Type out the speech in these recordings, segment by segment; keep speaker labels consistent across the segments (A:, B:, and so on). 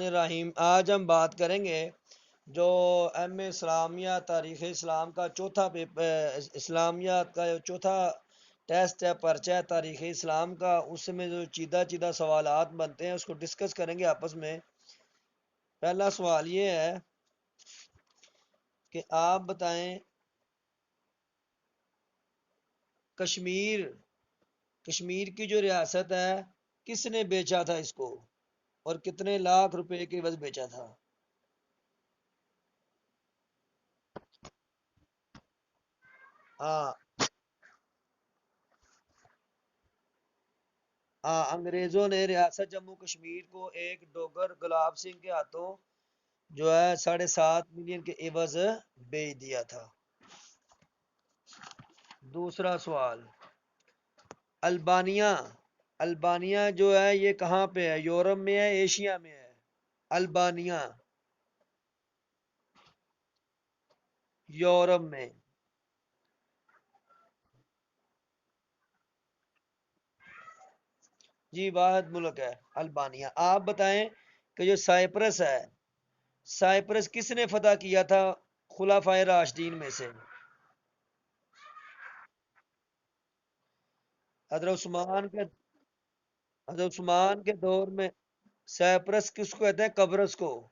A: الرحیم، آج ہم بات کریں گے جو ایم اے اسلامیہ تاریخ اسلام کا چوتھا اسلامیات کا جو چوتھا ٹیسٹ ہے، پرچہ ہے تاریخ اسلام کا، اس میں جو چیدہ چیدہ سوالات بنتے ہیں اس کو ڈسکس کریں گے آپس میں۔ پہلا سوال یہ ہے کہ آپ بتائیں کشمیر کی جو ریاست ہے کس نے بیچا تھا اس کو، اور کتنے لاکھ روپے کے عوض بیچا تھا؟ ہاں انگریزوں نے ریاست جموں کشمیر کو ایک ڈوگر گلاب سنگھ کے ہاتھوں جو ہے 7.5 ملین کے عوض بیچ دیا تھا۔ دوسرا سوال، البانیہ البانیہ جو ہے یہ کہاں پہ ہے؟ یورپ میں ہے، ایشیا میں ہے؟ البانیہ یورپ میں۔ جی واحد ملک ہے البانیہ۔ آپ بتائیں کہ جو سائپرس ہے، سائپرس کس نے فتح کیا تھا خلفائے راشدین میں سے؟ حضرت عثمان کے حضرت عثمان کے دور میں سائپرس کس کو کہتے ہیں؟ قبرص کو۔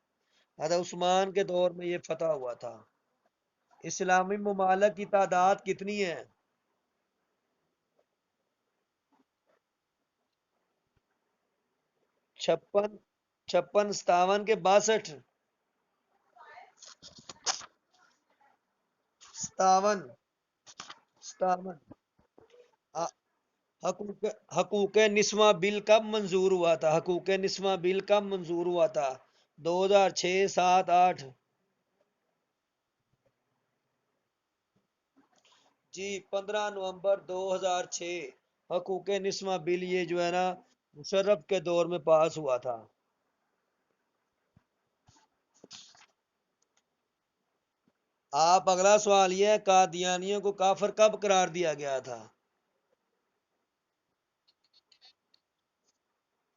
A: حضرت عثمان کے دور میں یہ فتح ہوا تھا۔ اسلامی ممالک کی تعداد کتنی ہے؟ 56، 56، 57 کے 62؟ 57، 57۔ حقوق حقوق نسواں بل کب منظور ہوا تھا؟ حقوق نسواں بل کب منظور ہوا تھا؟ 2006، 7، 8؟ جی 15 نومبر 2006 حقوق نسواں بل یہ جو ہے نا مشرف کے دور میں پاس ہوا تھا۔ آپ اگلا سوال یہ ہے، قادیانیوں کو کافر کب قرار دیا گیا تھا؟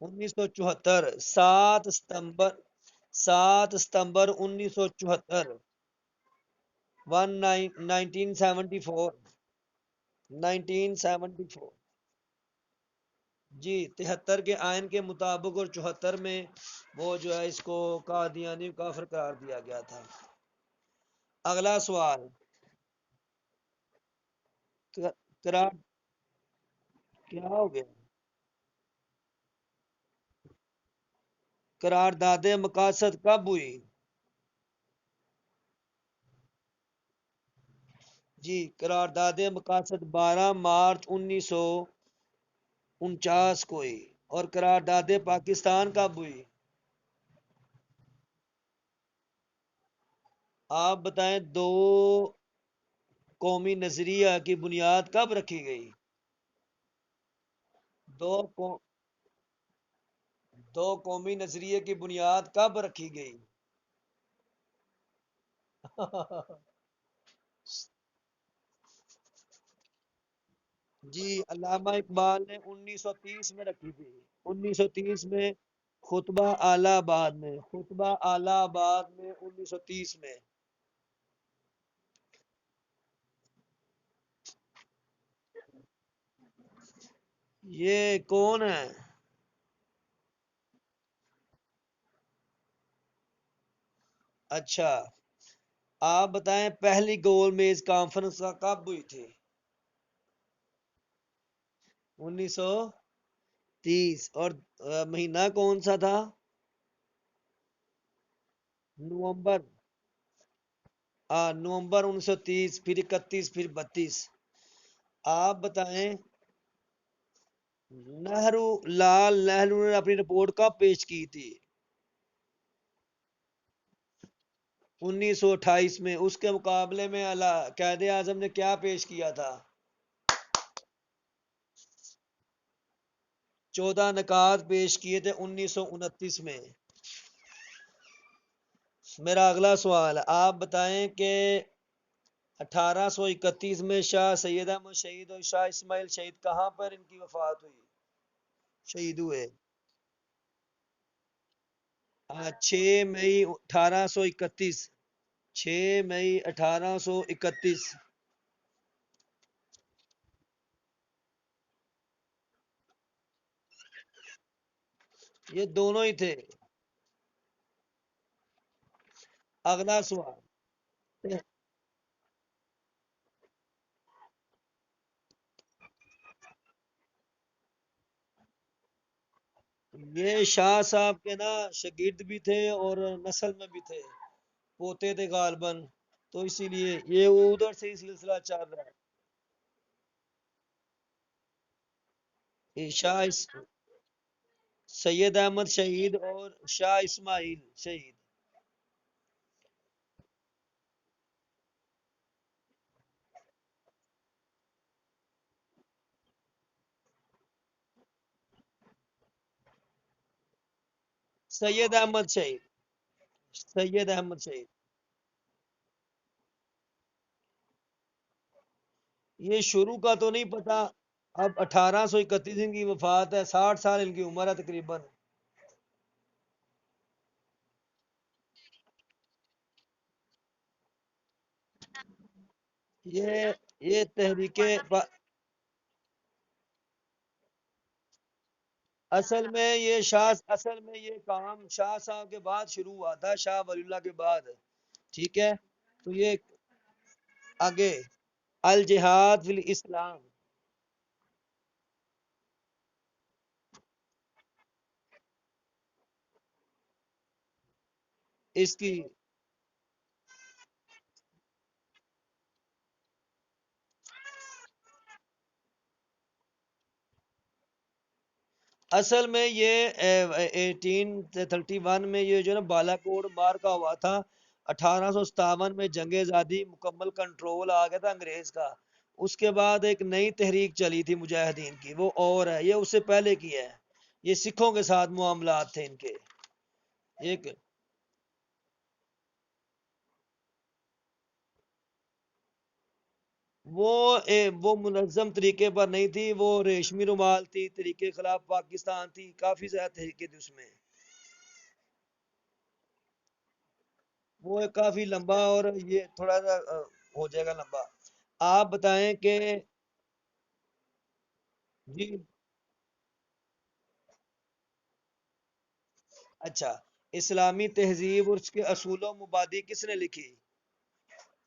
A: 1974، 7 ستمبر، 1974، 1974، 1974۔ جی 73 کے آئین کے مطابق اور 74 میں وہ جو ہے اس کو قادیانی کافر قرار دیا گیا تھا۔ اگلا سوال، قرار کیا ہو گیا؟ قرارداد مقاصد کب ہوئی؟ جی قرارداد مقاصد 12 مارچ 1949 کو ہوئی۔ اور قرارداد پاکستان کب ہوئی؟ آپ بتائیں دو قومی نظریہ کی بنیاد کب رکھی گئی؟ دو قو- دو قومی نظریے کی بنیاد کب رکھی گئی؟ جی علامہ اقبال نے 1930 میں رکھی تھی۔ 1930 میں خطبہ اعلی آباد میں، خطبہ اعلی آباد میں 1930 میں۔ یہ کون ہے؟ اچھا آپ بتائیں پہلی گول میز کانفرنس کا کب ہوئی تھی؟ 1930۔ اور مہینہ کون سا تھا؟ نومبر، نومبر 1930، پھر 31، پھر 32۔ آپ بتائیں لال نہرو نے اپنی رپورٹ کب پیش کی تھی؟ 1928 میں۔ اس کے مقابلے میں قائد اعظم نے کیا پیش کیا تھا؟ 14 نکات پیش کیے تھے 1929 میں۔ میرا اگلا سوال ہے، آپ بتائیں کہ 1831 میں شاہ سید احمد شہید اور شاہ اسماعیل شہید کہاں پر ان کی وفات ہوئی، شہید ہوئے؟ 6 مئی 1831، 6 مئی 1831۔ یہ دونوں ہی تھے۔ اگلا سوال۔ یہ شاہ صاحب کے نا شاگرد بھی تھے اور نسل میں بھی تھے، پوتے تھے غالباً، تو اسی لیے یہ ادھر سے ہی سلسلہ چل رہا ہے۔ سید احمد شہید اور شاہ اسماعیل شہید۔ سید احمد شہید، سید احمد شہید۔ یہ شروع کا تو نہیں پتا۔ اب 1831 ان کی وفات ہے، 60 سال ان کی عمر ہے تقریباً۔ یہ تحریک اصل میں یہ کام شاہ صاحب کے بعد شروع ہوا تھا، شاہ ولی اللہ کے بعد، ٹھیک ہے؟ تو یہ آگے الجہاد فی الاسلام، اس کی اصل میں یہ 1831 میں یہ جو ہے نا بالا کوٹ مار کا ہوا تھا۔ 1857 میں جنگ آزادی مکمل کنٹرول آ گیا تھا انگریز کا۔ اس کے بعد ایک نئی تحریک چلی تھی مجاہدین کی، وہ اور ہے، یہ اس سے پہلے کی ہے۔ یہ سکھوں کے ساتھ معاملات تھے ان کے۔ ایک وہ منظم طریقے پر نہیں تھی، وہ ریشمی رومال تھی، طریقے خلاف پاکستان تھی، کافی زیادہ تحریکیں تھی اس میں۔ وہ کافی لمبا، اور یہ تھوڑا سا ہو جائے گا لمبا۔ آپ بتائیں کہ جی اچھا، اسلامی تہذیب اور اس کے اصول و مبادی کس نے لکھی؟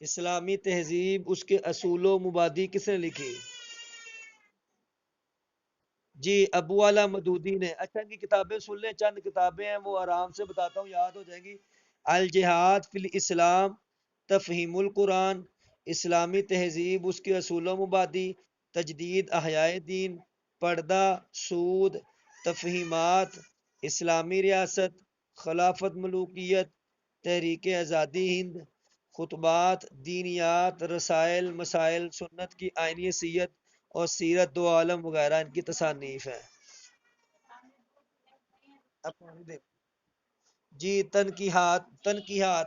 A: اسلامی تہذیب اس کے اصول و مبادی کس نے لکھی؟ جی ابو والا مدودی نے۔ اچھا ان کی کتابیں سن لیں، چند کتابیں ہیں وہ آرام سے بتاتا ہوں، یاد ہو جائیں گی۔ الجہاد فی الاسلام، تفہیم القرآن، اسلامی تہذیب اس کے اصول و مبادی، تجدید احیاء دین، پردہ، سود، تفہیمات، اسلامی ریاست، خلافت ملوکیت، تحریک آزادی ہند، خطبات، دینیات، رسائل مسائل، سنت کی آئینی حیثیت اور سیرت دو عالم وغیرہ ان کی تصانیف ہیں۔ اب پانی دے۔ جی تنقیحات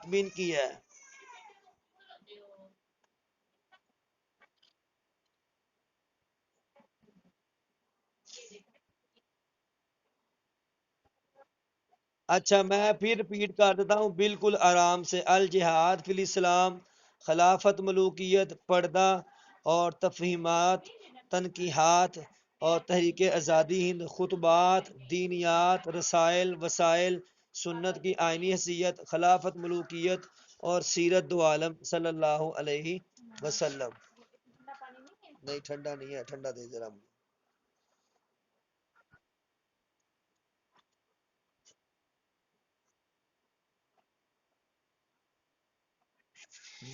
A: بھی ان کی ہے۔ اچھا میں پھر ریپیٹ کر دیتا ہوں بالکل آرام سے۔ الجہاد فی الاسلام، خلافت ملوکیت، پردہ اور تفہیمات، تنقیحات اور تحریک آزادی ہند، خطبات، دینیات، رسائل وسائل، سنت کی آئینی حیثیت، خلافت ملوکیت اور سیرت دو عالم صلی اللہ علیہ وسلم۔ نہیں ٹھنڈا نہیں ہے، ٹھنڈا دے ذرا۔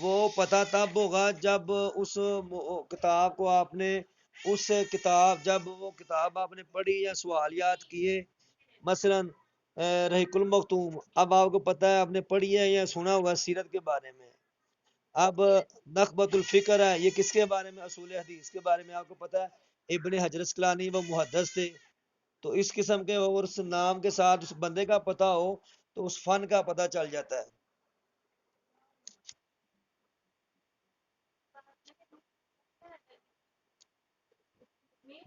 A: وہ پتہ تب ہوگا جب اس کتاب کو آپ نے، اس کتاب جب وہ کتاب آپ نے پڑھی یا سوالیات کیے، مثلا رحیق المختوم، اب آپ کو پتہ ہے آپ نے پڑھی ہے یا سنا ہوگا سیرت کے بارے میں۔ اب نخبۃ الفکر ہے، یہ کس کے بارے میں؟ اصول حدیث کے بارے میں آپ کو پتہ ہے، ابن حجر اسقلانی وہ محدث تھے۔ تو اس قسم کے اور اس نام کے ساتھ اس بندے کا پتہ ہو تو اس فن کا پتہ چل جاتا ہے۔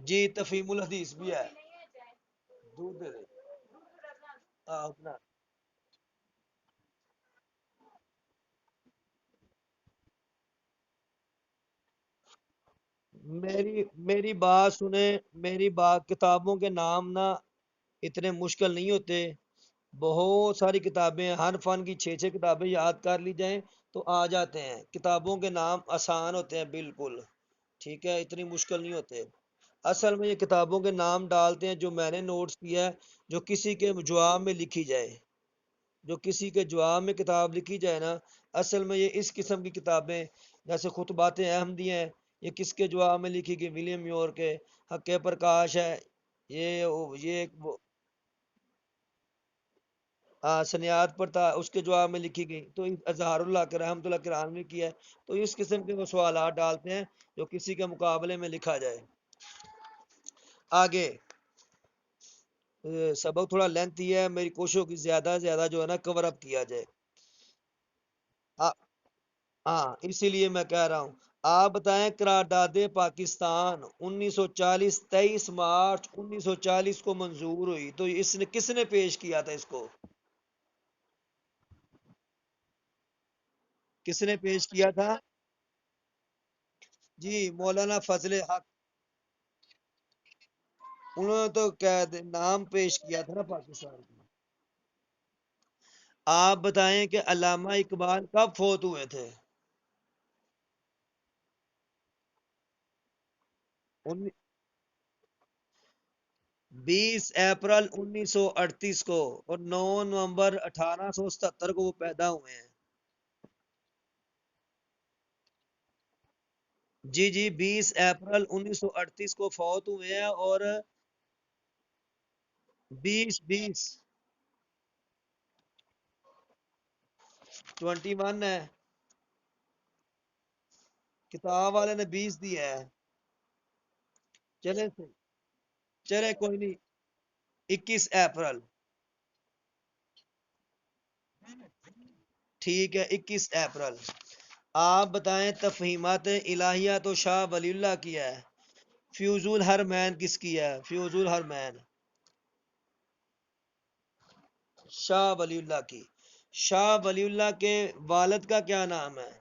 A: جی تفہیم الحدیث بھی ہے۔ دودھ دے دے۔ اپنا میری میری بات سنیں، میری بات، کتابوں کے نام نا اتنے مشکل نہیں ہوتے، بہت ساری کتابیں ہیں، ہر فن کی 6 6 کتابیں یاد کر لی جائیں تو آ جاتے ہیں، کتابوں کے نام آسان ہوتے ہیں بالکل، ٹھیک ہے، اتنی مشکل نہیں ہوتے۔ اصل میں یہ کتابوں کے نام ڈالتے ہیں جو میں نے نوٹس کیا ہے، جو کسی کے جواب میں لکھی جائے، جو کسی کے جواب میں کتاب لکھی جائے نا، اصل میں یہ اس قسم کی کتابیں جیسے خطبات احمدیہ ہیں، یہ کس کے جواب میں لکھی گئی؟ ولیم یور کے، حق پرکاش ہے، یہ ایک سنیاد پر تھا، اس کے جواب میں لکھی گئی، تو اظہار اللہ کے رحمت اللہ کرام نے کیا ہے، تو اس قسم کے وہ سوالات ڈالتے ہیں جو کسی کے مقابلے میں لکھا جائے۔ آگے سبق تھوڑا لینتھی ہے، میری کوشش ہوگی زیادہ سے زیادہ جو ہے نا کور اپ کیا جائے۔ آ- ہاں اسی لیے میں کہہ رہا ہوں، آپ بتائیں قرارداد پاکستان 1940 23 مارچ 1940 کو منظور ہوئی، تو اس نے کس نے پیش کیا تھا اس کو؟ کس نے پیش کیا تھا؟ جی مولانا فضل حق، انہوں نے تو نام پیش کیا تھا نا پاکستان کا۔ آپ بتائیں کہ علامہ اقبال کب فوت ہوئے تھے؟ 20 اپریل 1938 کو، اور 9 نومبر 1877 کو وہ پیدا ہوئے ہیں۔ جی جی 20 اپریل 1938 کو فوت ہوئے ہیں، اور 20 21 ہے، کتاب والے نے 20 دیا ہے۔ چلے چلے کوئی نہیں، 21 اپریل، ٹھیک ہے 21 اپریل۔ آپ بتائیں تفہیمات الہیہ تو شاہ ولی اللہ کی ہے، فیوز الحرمین کس کی ہے؟ فیوز الحرمین شاہ ولی اللہ کی۔ شاہ ولی اللہ کے والد کا کیا نام ہے؟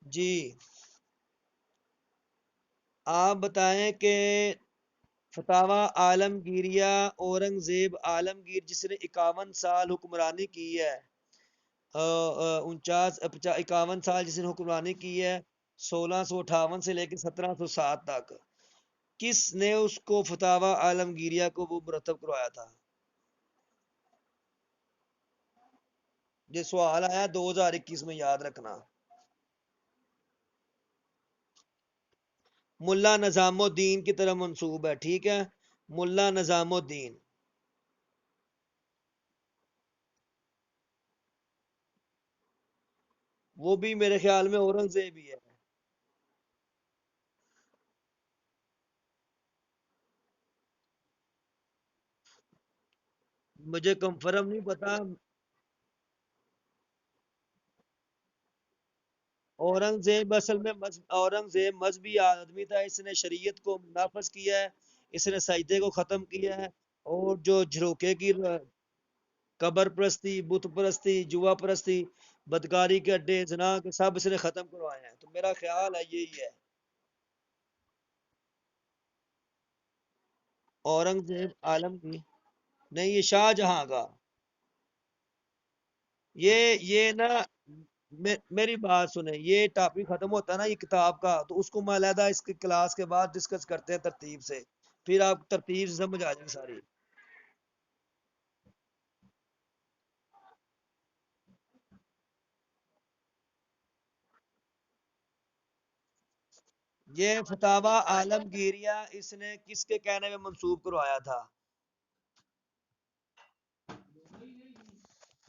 A: جی آپ بتائیں کہ فتاوی عالمگیریہ، اورنگزیب عالمگیر جس نے 51 سال حکمرانی کی ہے، 51 سال جس نے حکمرانی کی ہے، 1658 سے لے کے 1707 تک، کس نے اس کو فتاوی عالمگیریہ کو وہ مرتب کروایا تھا؟ یہ سوال آیا 2021 میں، یاد رکھنا۔ ملا نظام الدین کی طرح منسوب ہے، ٹھیک ہے، ملا نظام الدین، وہ بھی میرے خیال میں اورنگزیب ہی ہے، مجھے کنفرم نہیں پتا۔ اورنگزیب اصل میں اورنگزیب مذہبی آدمی تھا، اس نے شریعت کو نافذ کیا ہے، اس نے سجدے کو ختم کیا ہے، اور جو جھروکے کی قبر پرستی، بت پرستی، جوا پرستی، بدکاری کے اڈے، زنا کے، سب اس نے ختم کروائے ہیں، تو میرا خیال ہے یہی ہے۔ اورنگزیب عالم کی نہیں، یہ شاہ جہاں کا، یہ نا میری بات سنیں، یہ ٹاپک ختم ہوتا ہے نا یہ کتاب کا، تو اس کو میں علیحدہ اس کی کلاس کے بعد ڈسکس کرتے ہیں ترتیب سے، پھر آپ ترتیب سے سمجھ آ جائے گی ساری۔ یہ فتاوی عالمگیریہ اس نے کس کے کہنے میں منسوب کروایا تھا؟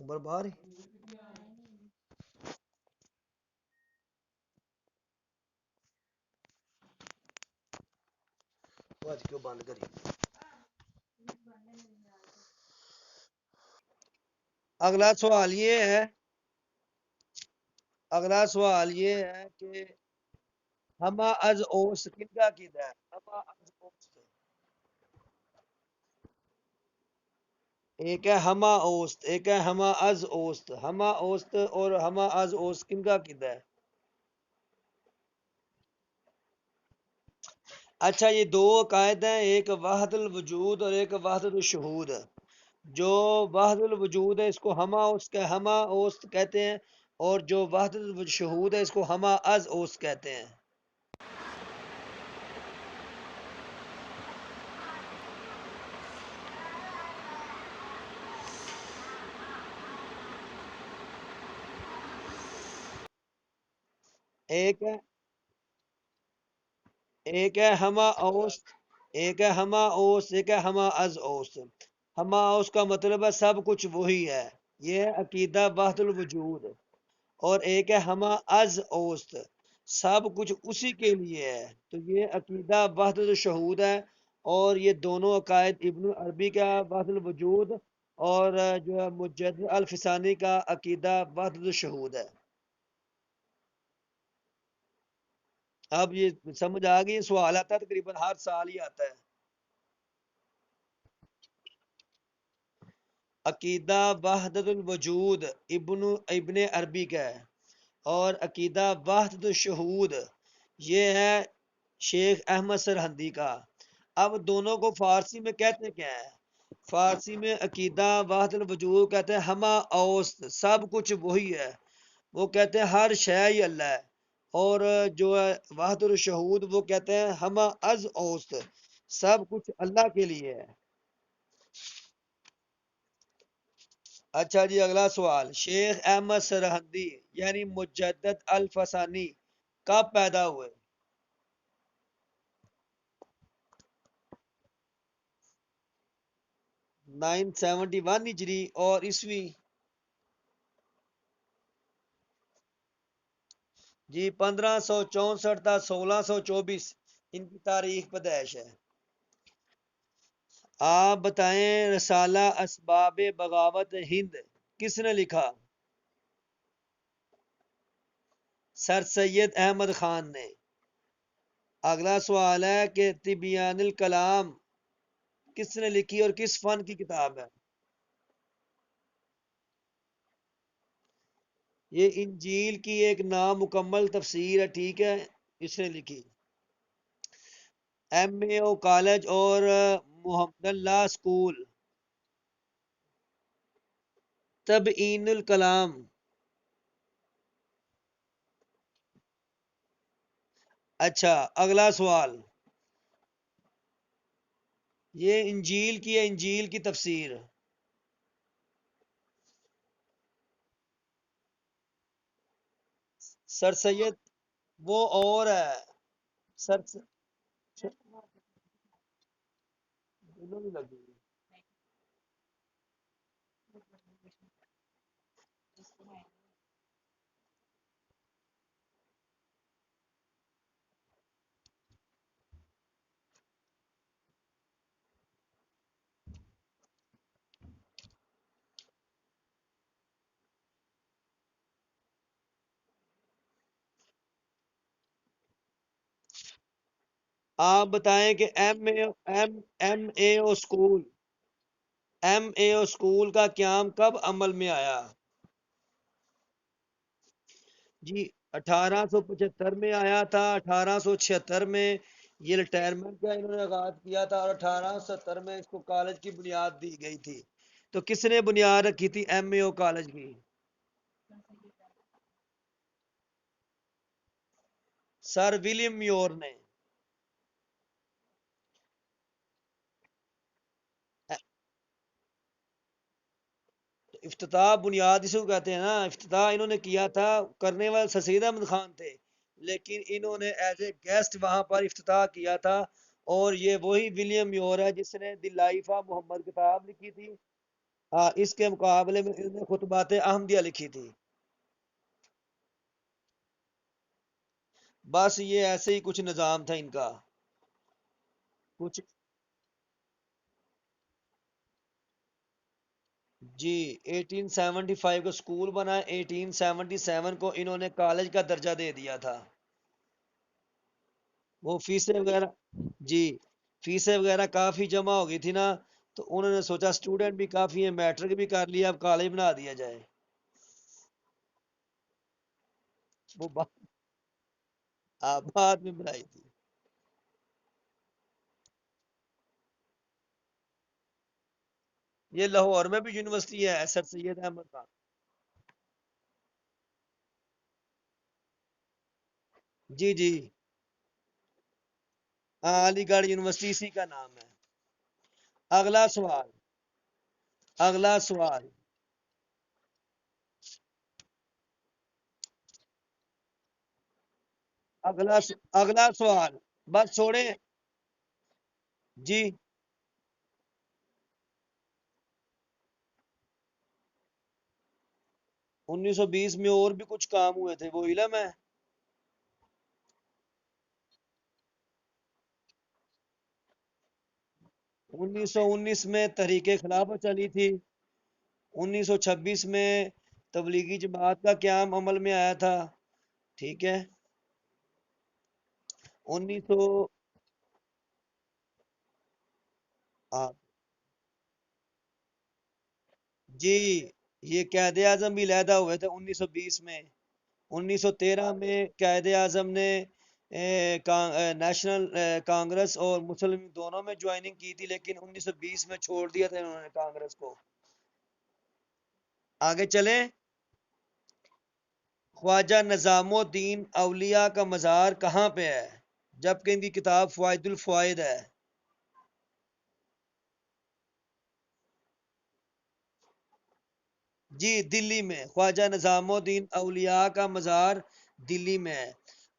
A: عمر بار آج کیوں بند کری؟ اگلا سوال یہ ہے، اگلا سوال یہ ہے کہ ہما از اوس کن کا عقیدہ ہے؟ ہما از اوس ایک ہے ہما اوست، ایک ہے ہما از اوست. ہما اوست اور ہما از اوست کن کا عقیدہ ہے؟ اچھا یہ دو عقائد ہیں، ایک وحدت الوجود اور ایک وحدت الشہود. جو وحدت الوجود ہے اس کو ہما اوست کہتے ہیں، اور جو وحدت الشہود ہے اس کو ہما از اوست کہتے ہیں. ایک ہے ایک ہے ہما اوست، ایک ہے ہما اوست، ایک ہے ہما از اوست. ہما اوست کا مطلب ہے سب کچھ وہی ہے، یہ ہے عقیدہ وحدت الوجود. اور ایک ہے ہما از اوست، سب کچھ اسی کے لیے ہے، تو یہ عقیدہ وحدت الشہود ہے. اور یہ دونوں عقائد ابن عربی کا وحدت الوجود اور جو ہے مجدد الفسانی کا عقیدہ وحدت الشہود ہے. اب یہ سمجھ آ گئی، سوال آتا ہے تقریباً ہر سال ہی آتا ہے. عقیدہ وحدت الوجود ابن عربی کا ہے، اور عقیدہ وحدت الشہود یہ ہے شیخ احمد سرہندی کا. اب دونوں کو فارسی میں کہتے کیا ہے؟ فارسی میں عقیدہ وحدت الوجود کہتے ہیں ہما اوست، سب کچھ وہی ہے، وہ کہتے ہیں ہر شے ہی اللہ ہے. اور جو ہے وحدت الشہود وہ کہتے ہیں ہما از اوست، سب کچھ اللہ کے لیے ہے. اچھا جی اگلا سوال، شیخ احمد سرہندی یعنی مجدد الفسانی کب پیدا ہوئے؟ 971 ہجری اور عیسوی؟ جی 1564 تا 1624 ان کی تاریخ پیدائش ہے. آپ بتائیں رسالہ اسباب بغاوت ہند کس نے لکھا؟ سر سید احمد خان نے. اگلا سوال ہے کہ طبیان الکلام کس نے لکھی اور کس فن کی کتاب ہے؟ یہ انجیل کی ایک نامکمل تفسیر ہے، ٹھیک ہے، اس نے لکھی. ایم اے او کالج اور محمد اللہ اسکول. تبیین الکلام. اچھا اگلا سوال، یہ انجیل کی ہے، انجیل کی تفسیر. سر سید وہ اور ہے. سر دونوں بھی لگی ہوئی. آپ بتائیں کہ ایم اے او اسکول کا قیام کب عمل میں آیا؟ جی 1875 میں آیا تھا، 1876 میں یہ ریٹائرمنٹ کا انہوں نے آغاز کیا تھا، اور 1870 میں اس کو کالج کی بنیاد دی گئی تھی. تو کس نے بنیاد رکھی تھی ایم اے او کالج کی؟ سر ولیم میور نے. افتتاح بنیاد اس کو کہتے ہیں نا، افتتاح انہوں نے کیا تھا، کرنے والے سر سید احمد خان تھے، لیکن انہوں نے ایز اے گیسٹ وہاں پر افتتاح کیا تھا. اور یہ وہی ولیم میور ہے جس نے دی لائف آف محمد کتاب لکھی تھی. اس کے مقابلے میں انہوں نے خطبات احمدیہ لکھی تھی. بس یہ ایسے ہی کچھ نظام تھا ان کا. کچھ جی 1875 کو سکول بنا، 1877 کو انہوں نے کالج کا درجہ دے دیا تھا. وہ فیسیں وغیرہ، جی فیسیں وغیرہ کافی جمع ہو گئی تھی نا، تو انہوں نے سوچا اسٹوڈنٹ بھی کافی ہیں، میٹرک بھی کر لیا، اب کالج بنا دیا جائے۔ وہ بعد میں بنائی تھی۔ یہ لاہور میں بھی یونیورسٹی ہے سر سید احمد خان۔ جی جی، ہاں علی گڑھ یونیورسٹی اسی کا نام ہے۔ اگلا سوال، اگلا سوال، اگلا سوال، بس چھوڑیں۔ جی 1920 میں اور بھی کچھ کام ہوئے تھے، وہ علم ہے۔ 1919 میں تحریک خلافت چلی تھی۔ 1926 میں تبلیغی جماعت کا قیام عمل میں آیا تھا۔ ٹھیک ہے۔ 1900 آ، جی یہ قائد اعظم بھی علیحدہ ہوئے تھے 1920 میں۔ 1913 میں قائد اعظم نے نیشنل کانگریس اور مسلم دونوں میں جوائننگ کی تھی، لیکن 1920 میں چھوڑ دیا تھا انہوں نے کانگریس کو۔ آگے چلیں۔ خواجہ نظام الدین اولیاء کا مزار کہاں پہ ہے؟ جبکہ ان کی کتاب فوائد الفوائد ہے۔ جی دلی میں خواجہ نظام الدین اولیاء کا مزار دلی میں ہے۔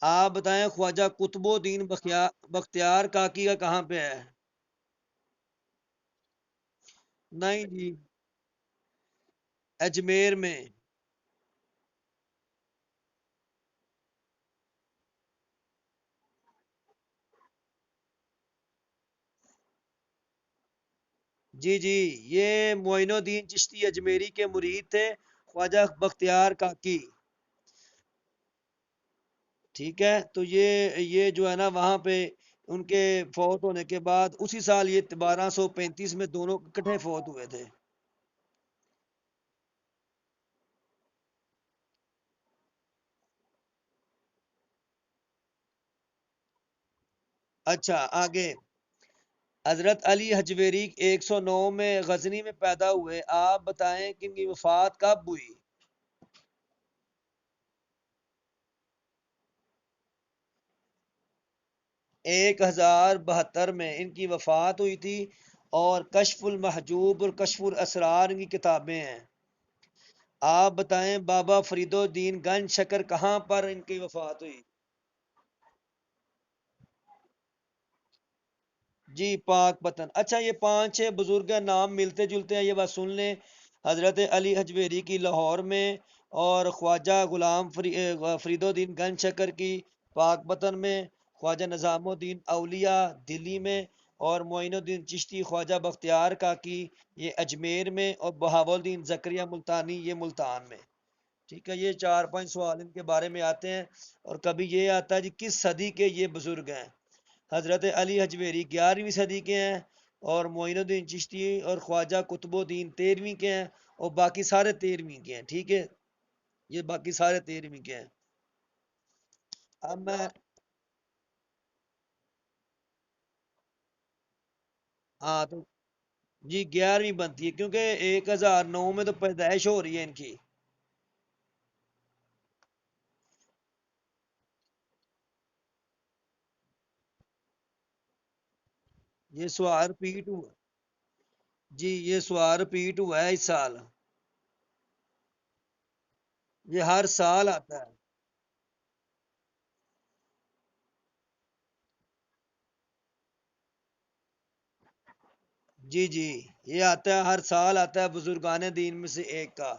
A: آپ بتائیں خواجہ قطب الدین بختیار کاکی کا کہاں پہ ہے؟ نہیں جی، اجمیر میں۔ جی جی، یہ معین الدین چشتی اجمیری کے مرید تھے، خواجہ بختیار کاکی۔ ٹھیک ہے، تو یہ جو ہے نا وہاں پہ ان کے فوت ہونے کے بعد اسی سال یہ 1235 میں دونوں اکٹھے فوت ہوئے تھے۔ اچھا آگے، حضرت علی حجویری 109 میں غزنی میں پیدا ہوئے، آپ بتائیں کہ ان کی وفات کب ہوئی؟ 1072 میں ان کی وفات ہوئی تھی، اور کشف المحجوب اور کشف الاسرار ان کی کتابیں ہیں۔ آپ بتائیں بابا فرید الدین گنج شکر کہاں پر ان کی وفات ہوئی؟ جی پاک پتن۔ اچھا یہ پانچ چھ بزرگ نام ملتے جلتے ہیں، یہ بات سن لیں۔ حضرت علی حجویری کی لاہور میں، اور خواجہ فرید الدین گنج شکر کی پاک پتن میں، خواجہ نظام الدین اولیاء دلی میں، اور معین الدین چشتی خواجہ بختیار کاکی یہ اجمیر میں، اور بہاول الدین زکریا ملتانی یہ ملتان میں۔ ٹھیک ہے، یہ چار پانچ سوال ان کے بارے میں آتے ہیں۔ اور کبھی یہ آتا ہے جی کس صدی کے یہ بزرگ ہیں؟ حضرت علی حجویری 11ویں صدی کے ہیں، اور معین الدین چشتی اور خواجہ قطب الدین 13ویں کے ہیں، اور باقی سارے 13ویں کے ہیں۔ ٹھیک ہے، یہ باقی سارے 13ویں کے ہیں۔ اب میں، ہاں تو جی 11ویں بنتی ہے کیونکہ 1009 میں تو پیدائش ہو رہی ہے ان کی۔ یہ سوال رپیٹ ہوا، جی یہ سوال رپیٹ ہوا ہے اس سال، یہ ہر سال آتا ہے۔ جی جی، یہ آتا ہے ہر سال آتا ہے بزرگان دین میں سے ایک کا۔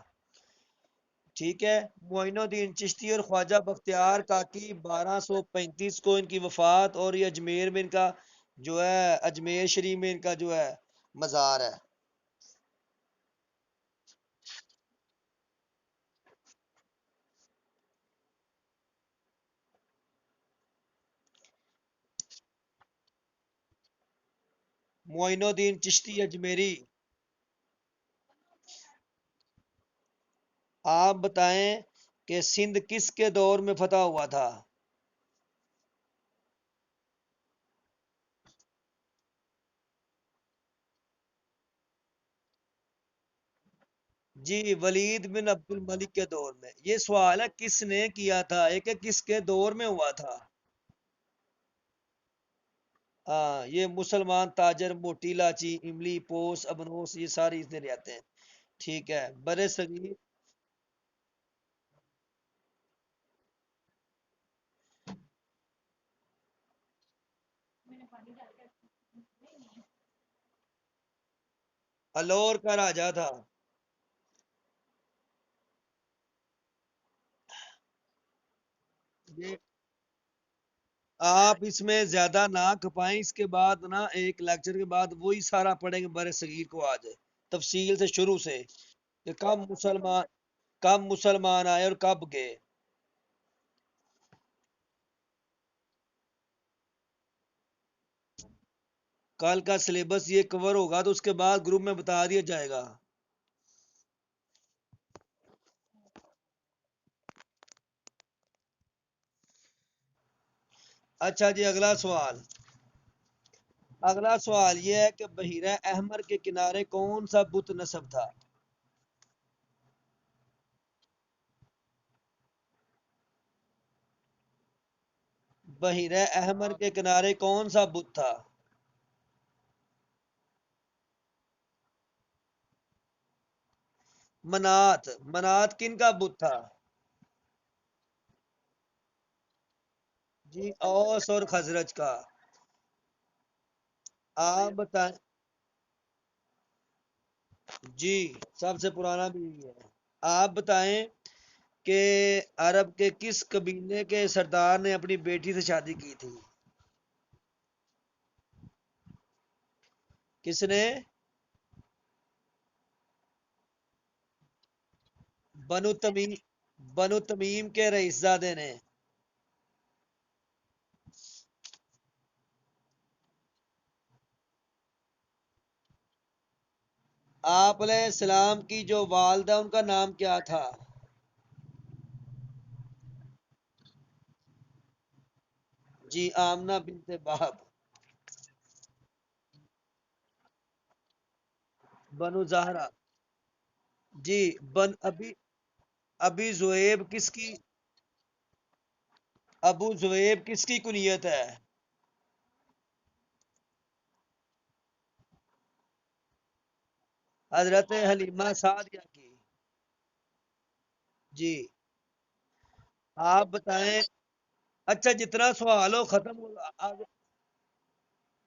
A: ٹھیک ہے، معین الدین چشتی اور خواجہ بختیار کاکی 1235 کو ان کی وفات، اور یہ اجمیر میں ان کا جو ہے اجمیر شریف میں ان کا جو ہے مزار ہے۔ معین الدین چشتی اجمیری۔ آپ بتائیں کہ سندھ کس کے دور میں فتح ہوا تھا؟ جی ولید بن عبد الملک کے دور میں۔ یہ سوال ہے کس نے کیا تھا، ایک ہے کس کے دور میں ہوا تھا۔ ہاں یہ مسلمان تاجر موٹی لاچی املی پوس ابنوس یہ ساری اتنے آتے ہیں۔ ٹھیک ہے برے صغیر۔ الور کا راجا تھا۔ یہ آپ اس میں زیادہ نہ کھپائیں، اس کے بعد نا ایک لیکچر کے بعد وہی سارا پڑھیں گے برے صغیر کو آج تفصیل سے شروع سے، کہ کب مسلمان آئے اور کب گئے۔ کل کا سلیبس یہ کور ہوگا تو اس کے بعد گروپ میں بتا دیا جائے گا۔ اچھا جی اگلا سوال یہ ہے کہ بحیرہ احمر کے کنارے کون سا بت نصب تھا؟ بحیرہ احمر کے کنارے کون سا بت تھا؟ منات۔ منات کن کا بت تھا؟ جی اوس اور خزرج کا۔ آپ بتائیں۔ جی سب سے پرانا بھی یہی ہے۔ آپ بتائیں کہ عرب کے کس قبیلے کے سردار نے اپنی بیٹی سے شادی کی تھی؟ کس نے؟ بنو تمیم بنو تمیم کے رئیس زادے نے۔ آپ علیہ السلام کی جو والدہ ان کا نام کیا تھا؟ جی آمنہ بنت وہب۔ بنو زہرا۔ جی بن ابی ابی زویب کس کی؟ ابو زویب کس کی کنیت ہے؟ حضرت حلیمہ سعدیہ کی۔ جی آپ بتائیں۔ اچھا جتنا سوال ہو ختم ہو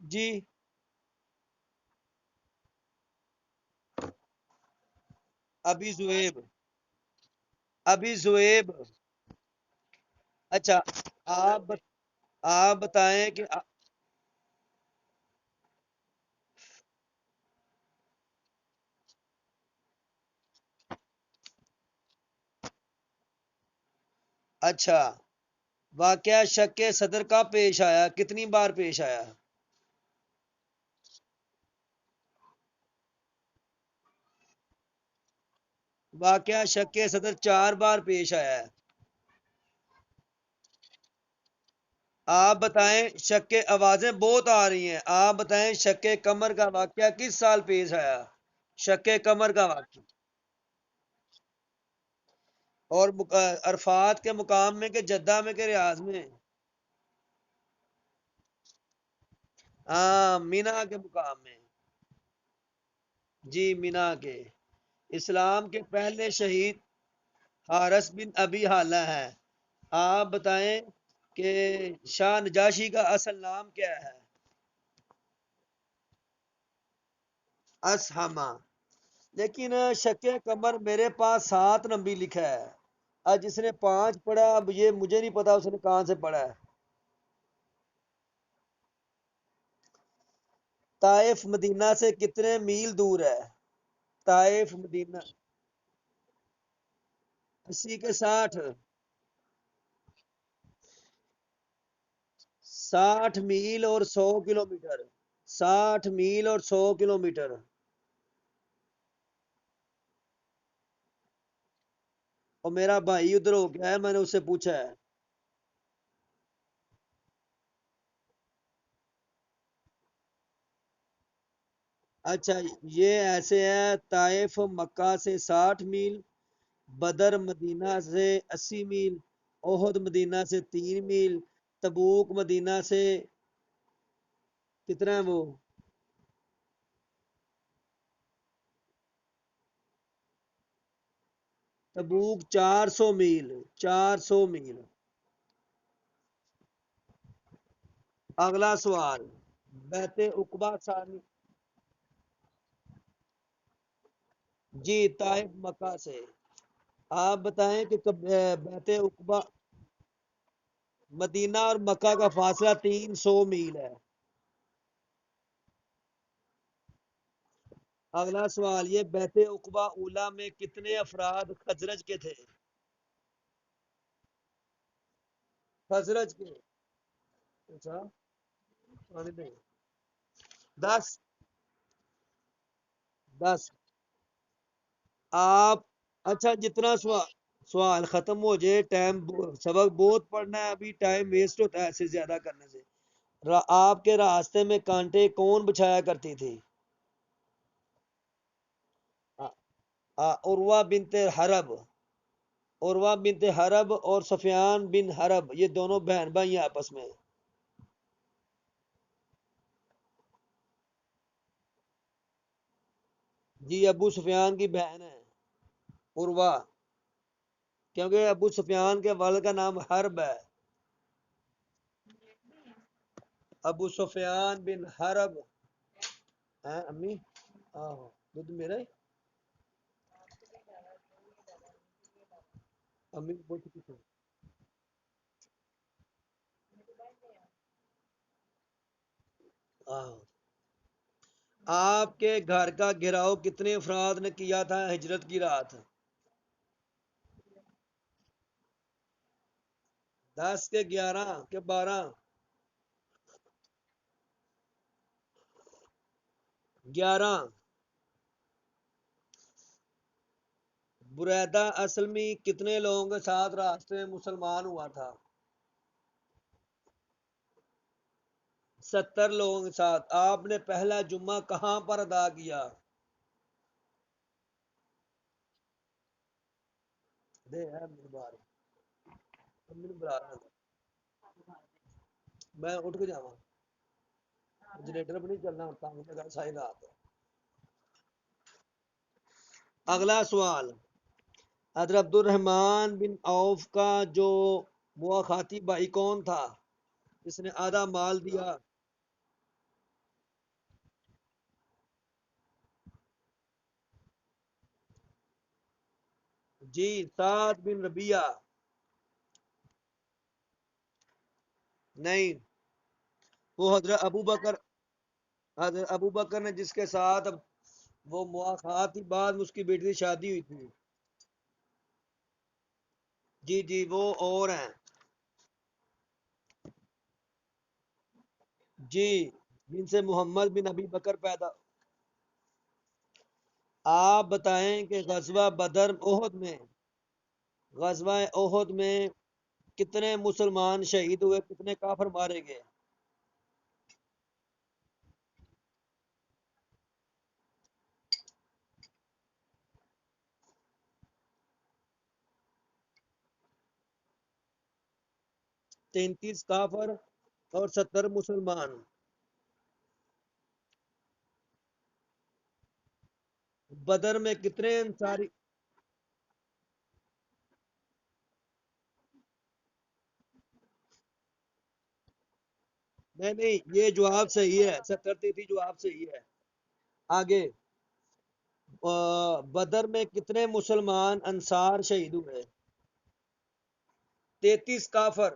A: جی ابی زویب ابی زویب۔ اچھا آپ بتائیں کہ اچھا واقعہ شک صدر کا پیش آیا، کتنی بار پیش آیا؟ واقعہ شک صدر 4 بار پیش آیا ہے۔ آپ بتائیں شک آوازیں بہت آ رہی ہیں، آپ بتائیں شک کمر کا واقعہ کس سال پیش آیا؟ شک کمر کا واقعہ اور عرفات کے مقام میں کہ جدہ میں کہ ریاض میں؟ ہاں مینا کے مقام میں۔ جی مینا کے۔ اسلام کے پہلے شہید حارث بن ابی حالہ ہیں۔ آپ بتائیں کہ شاہ نجاشی کا اصل نام کیا ہے؟ اسحما۔ لیکن شک کمر میرے پاس 7 نمبر لکھا ہے، آج جس نے 5 پڑھا اب یہ مجھے نہیں پتا اس نے کہاں سے پڑھا ہے۔ طائف مدینہ سے کتنے میل دور ہے؟ طائف مدینہ 80 کے 60۔ 60 میل اور 100 کلومیٹر۔ 60 میل اور 100 کلومیٹر۔ اور میرا بھائی ادھر ہو گیا ہے، میں نے اس سے پوچھا ہے۔ اچھا، یہ ایسے ہے: طائف مکہ سے 60 میل، بدر مدینہ سے 80 میل، احد مدینہ سے 3 میل، تبوک مدینہ سے کتنا ہے وہ؟ تبوک 400 میل، 400 میل۔ اگلا سوال: بیت عقبہ ثانی، جی طائف مکہ سے۔ آپ بتائیں کہ بیت عقبہ، مدینہ اور مکہ کا فاصلہ 300 میل ہے۔ اگلا سوال: یہ بیت عقبہ اولا میں کتنے افراد خزرج کے تھے؟ خزرج کے؟ اچھا، آنے دیں۔ 10، 10۔ آپ، اچھا جتنا سوال ختم ہو جائے، ٹائم، سبق بہت پڑھنا ہے ابھی، ٹائم ویسٹ ہوتا ہے ایسے زیادہ کرنے سے۔ آپ کے راستے میں کانٹے کون بچھایا کرتی تھی؟ عروہ بنت حرب، عروہ بنت حرب اور سفیان بن حرب، یہ دونوں بہن بھائی ہیں آپس میں۔ جی ابو سفیان کی بہن ہے عروہ، کیونکہ ابو سفیان کے والد کا نام حرب ہے۔ ابو سفیان بن حرب ہیں امی؟ آہو، دودھ میرا ہی؟ امی کو پوچھ کے آہو۔ آپ کے گھر کا گھراؤ کتنے افراد نے کیا تھا ہجرت کی رات؟ 10 کے 11 کے 12؟ 11۔ بریدہ اسلمی کتنے لوگوں کے ساتھ راستے میں مسلمان ہوا تھا؟ 70 لوگوں کے ساتھ۔ آپ نے پہلا جمعہ کہاں پر ادا کیا؟ دے ہے میرے بار، امی نے بلا رہا تھا، میں اٹھ کے جاؤں، جنریٹر بھی نہیں چلنا ہوتا مجھے گھر ساری رات۔ اگلا سوال: حضرت عبد الرحمن بن عوف کا جو مواخاتی بھائی کون تھا جس نے آدھا مال دیا؟ جی سعد بن ربیعہ۔ نہیں، وہ حضرت ابو بکر، حضرت ابو بکر نے جس کے ساتھ وہ مواخات تھی، بعد میں اس کی بیٹی سے شادی ہوئی تھی۔ جی جی وہ اور ہیں۔ جی، جن سے محمد بن ابی بکر پیدا۔ آپ بتائیں کہ غزوہ بدر احد میں، غزوہ احد میں کتنے مسلمان شہید ہوئے، کتنے کافر مارے گئے؟ 33 کافر اور 70 مسلمان۔ بدر میں کتنے انصاری؟ نہیں نہیں، یہ جواب صحیح ہے، 70 33 جواب صحیح ہے۔ آگے، بدر میں کتنے مسلمان انصار شہید ہوئے؟ 33 کافر۔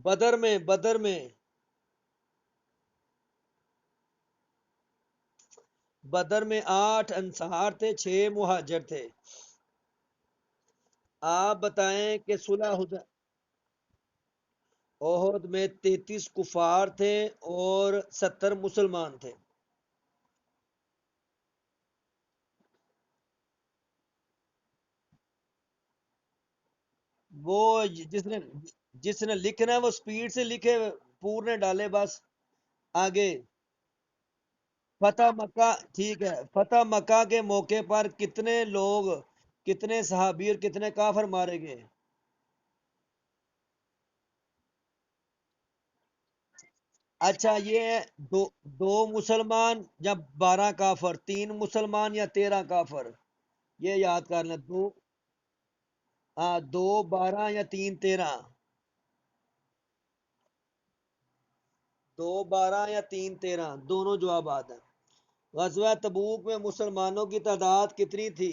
A: بدر میں بدر میں 8 انصار تھے، 6 مہاجر تھے۔ آپ بتائیں کہ احد میں 33 کفار تھے اور 70 مسلمان تھے. وہ جس نے جس نے لکھنا ہے وہ سپیڈ سے لکھے، پورنے ڈالے بس. آگے. فتح مکہ ٹھیک ہے، فتح مکہ کے موقع پر کتنے لوگ، کتنے صحابی اور کتنے کافر مارے گئے؟ اچھا یہ ہے، دو دو مسلمان یا 12 کافر، 3 مسلمان یا 13 کافر؟ یہ یاد کر لیں. دو، ہاں، 2 12 یا 3 13؟ 2 12 یا 3 13 دونوں جوابات ہیں. غزوہ تبوک میں مسلمانوں کی تعداد کتنی تھی؟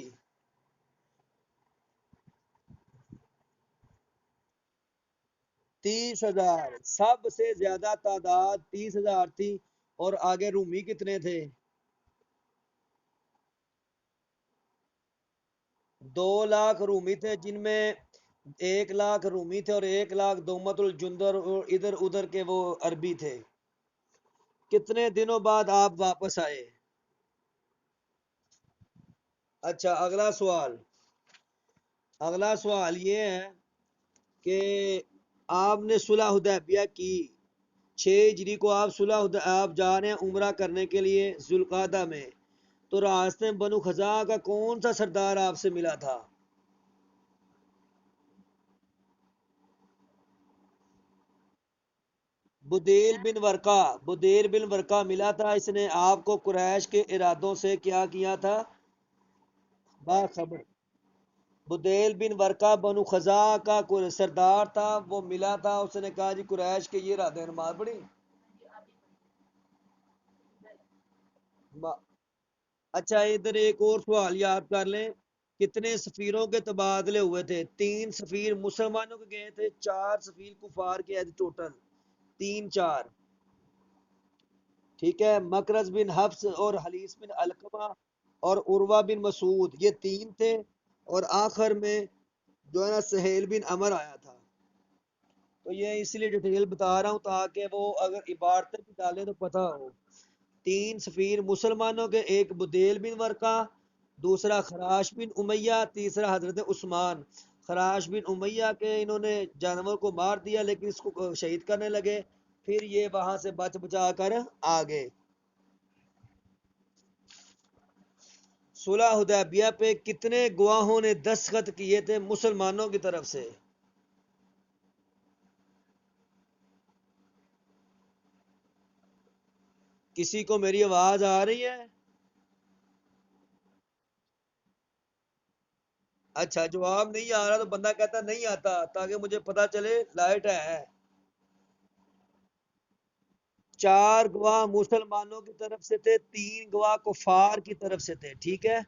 A: 30,000. سب سے زیادہ تعداد 30,000 تھی. اور آگے رومی کتنے تھے؟ 2 لاکھ رومی تھے، جن میں 1 لاکھ رومی تھے اور 1 لاکھ دومت الجندر اور ادھر ادھر کے وہ عربی تھے. کتنے دنوں بعد آپ واپس آئے؟ اچھا، اگلا سوال یہ ہے کہ آپ نے صلح حدیبیہ کی، 6 ہجری کو آپ آپ جا رہے ہیں عمرہ کرنے کے لیے ذوالقعدہ میں، تو راستے میں بنو خزاعہ کا کون سا سردار آپ سے ملا تھا؟ بدیل بن ورقہ ملا تھا. اس نے آپ کو قریش کے ارادوں سے کیا کیا تھا؟ باخبر. بدیل بن ورقہ بنو خزاعہ کا کوئی سردار تھا، وہ ملا تھا. اس نے کہا جی قریش کے یہ ارادے ہیں. نماز پڑھی. اچھا ادھر ایک اور سوال یاد کر لیں. کتنے سفیروں کے تبادلے ہوئے تھے؟ 3 سفیر مسلمانوں کے گئے تھے، 4 سفیر کفار کے ٹوٹل. 3 4. ٹھیک ہے. مکرز بن حفص اور حلیس بن علقمہ اور عروہ بن مسعود، یہ 3 تھے. اور آخر میں جو ہے نا سہیل بن عمر آیا تھا. تو یہ اس لیے ڈیٹیل بتا رہا ہوں تاکہ وہ اگر عبارتیں بھی ڈالیں تو پتہ ہو. 3 سفیر مسلمانوں کے، ایک بدیل بن ورقہ، دوسرا خراش بن امیہ، تیسرا حضرت عثمان. خراش بن امیہ کے انہوں نے جانور کو مار دیا لیکن اس کو شہید کرنے لگے، پھر یہ وہاں سے بچ بچا کر آگے. صلح حدیبیہ پہ کتنے گواہوں نے دستخط کیے تھے مسلمانوں کی طرف سے؟ کسی کو میری آواز آ رہی ہے؟ اچھا جواب نہیں آ رہا تو بندہ کہتا نہیں آتا تاکہ مجھے پتا چلے لائٹ ہے. 4 گواہ مسلمانوں کی طرف سے تھے، 3 گواہ کفار کی طرف سے تھے. ٹھیک ہے.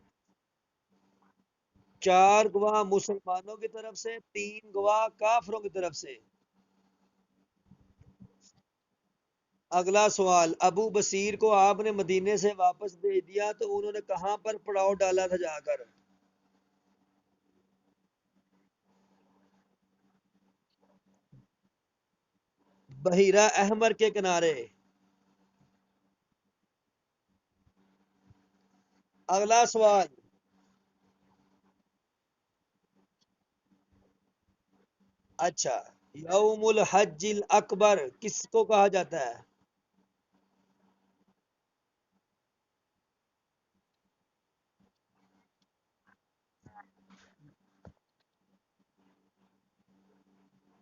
A: 4 گواہ مسلمانوں کی طرف سے، 3 گواہ کافروں کی طرف سے. اگلا سوال. ابو بصیر کو آپ نے مدینے سے واپس بھیج دیا تو انہوں نے کہاں پر پڑاؤ ڈالا تھا جا کر؟ بحیرہ احمر کے کنارے. اگلا سوال. اچھا، یوم الحج الاکبر کس کو کہا جاتا ہے؟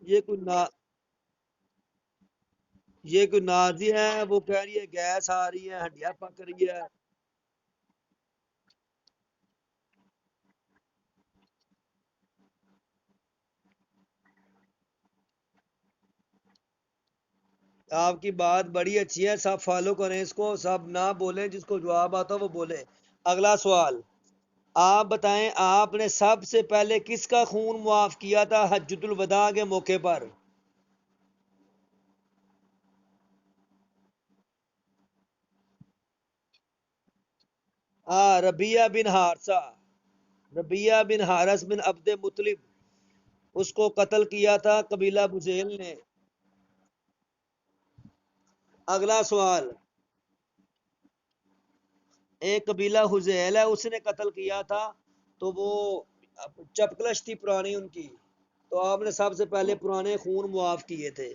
A: یہ کوئی نا یہ کوئی نازی ہے، وہ کہہ رہی ہے گیس آ رہی ہے، ہڈیاں پک رہی ہے. آپ کی بات بڑی اچھی ہے، سب فالو کریں اس کو، سب نہ بولیں، جس کو جواب آتا وہ بولے. اگلا سوال. آپ بتائیں آپ نے سب سے پہلے کس کا خون معاف کیا تھا حجۃ الوداع کے موقع پر؟ ربیہ بن حارثہ. ربیہ بن حارث بن عبد مطلب. اس کو قتل کیا تھا قبیلہ بزیل نے۔ اگلا سوال، ایک قبیلہ حزیل ہے، اس نے قتل کیا تھا، تو وہ چپکلش تھی پرانی ان کی، تو آپ نے سب سے پہلے پرانے خون معاف کیے تھے۔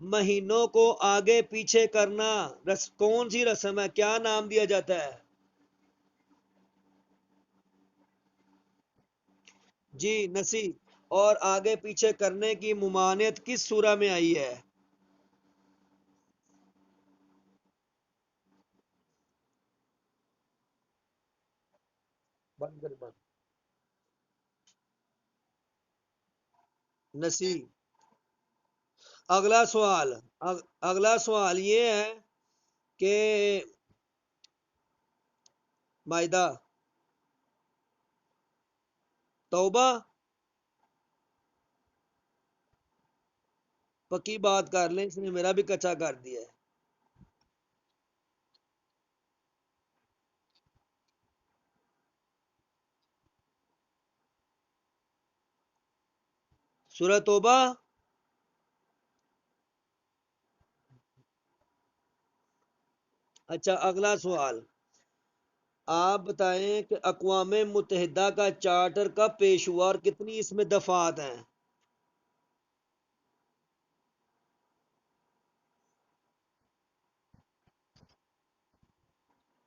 A: مہینوں کو آگے پیچھے کرنا کون سی رسم ہے، کیا نام دیا جاتا ہے؟ جی نسی۔ اور آگے پیچھے کرنے کی ممانعت کس سورہ میں آئی ہے؟ بند کر بند۔ نسی۔ اگلا سوال، اگلا سوال یہ ہے کہ مائدہ، توبہ، پکی بات کر لیں، اس نے میرا بھی کچا کر دیا ہے۔ سورہ توبہ۔ اچھا اگلا سوال، آپ بتائیں کہ اقوام متحدہ کا چارٹر کب پیش ہوا اور کتنی اس میں دفعات ہیں؟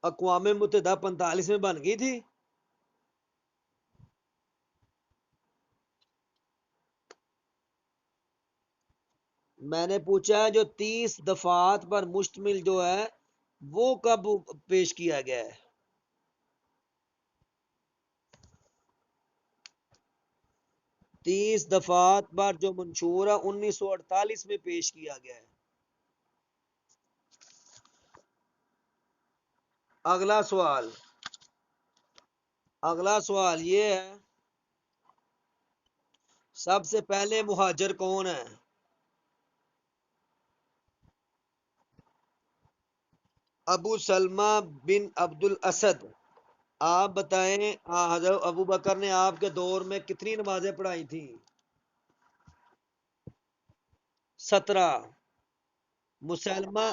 A: اقوام متحدہ 45 میں بن گئی تھی؟ میں نے پوچھا ہے جو 30 دفعات پر مشتمل جو ہے وہ کب پیش کیا گیا ہے؟ 30 دفعات پر جو منشور ہے 1948 میں پیش کیا گیا ہے۔ اگلا سوال، اگلا سوال یہ ہے، سب سے پہلے مہاجر کون ہے؟ ابو سلمہ بن عبد الاسد۔ آپ بتائیں حضرت ابو بکر نے آپ کے دور میں کتنی نمازیں پڑھائی تھیں؟ 17۔ مسلمہ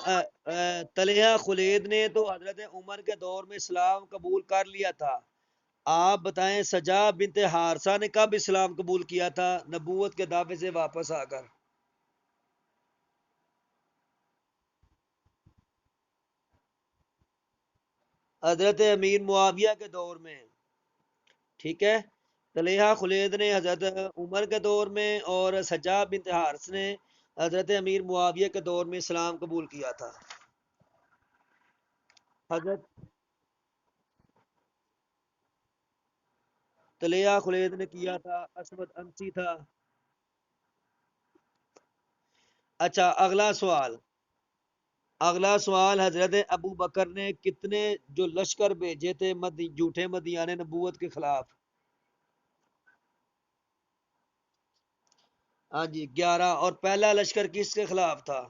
A: طلحہ خلید نے تو حضرت عمر کے دور میں اسلام قبول کر لیا تھا۔ آپ بتائیں سجا بنت حارثہ نے کب اسلام قبول کیا تھا نبوت کے دعوے سے واپس آ کر؟ حضرت امیر معاویہ کے دور میں، ٹھیک ہے۔ طلحہ خلید نے حضرت عمر کے دور میں اور سجا بنت حارث نے حضرت امیر معاویہ کے دور میں اسلام قبول کیا تھا۔ حضرت طلحہ خلید نے کیا تھا، اسود انسی تھا۔ اچھا اگلا سوال، اگلا سوال، حضرت ابو بکر نے کتنے جو لشکر بھیجے تھے جھوٹے مدیان نبوت کے خلاف؟ ہاں جی 11۔ اور پہلا لشکر کس کے خلاف تھا؟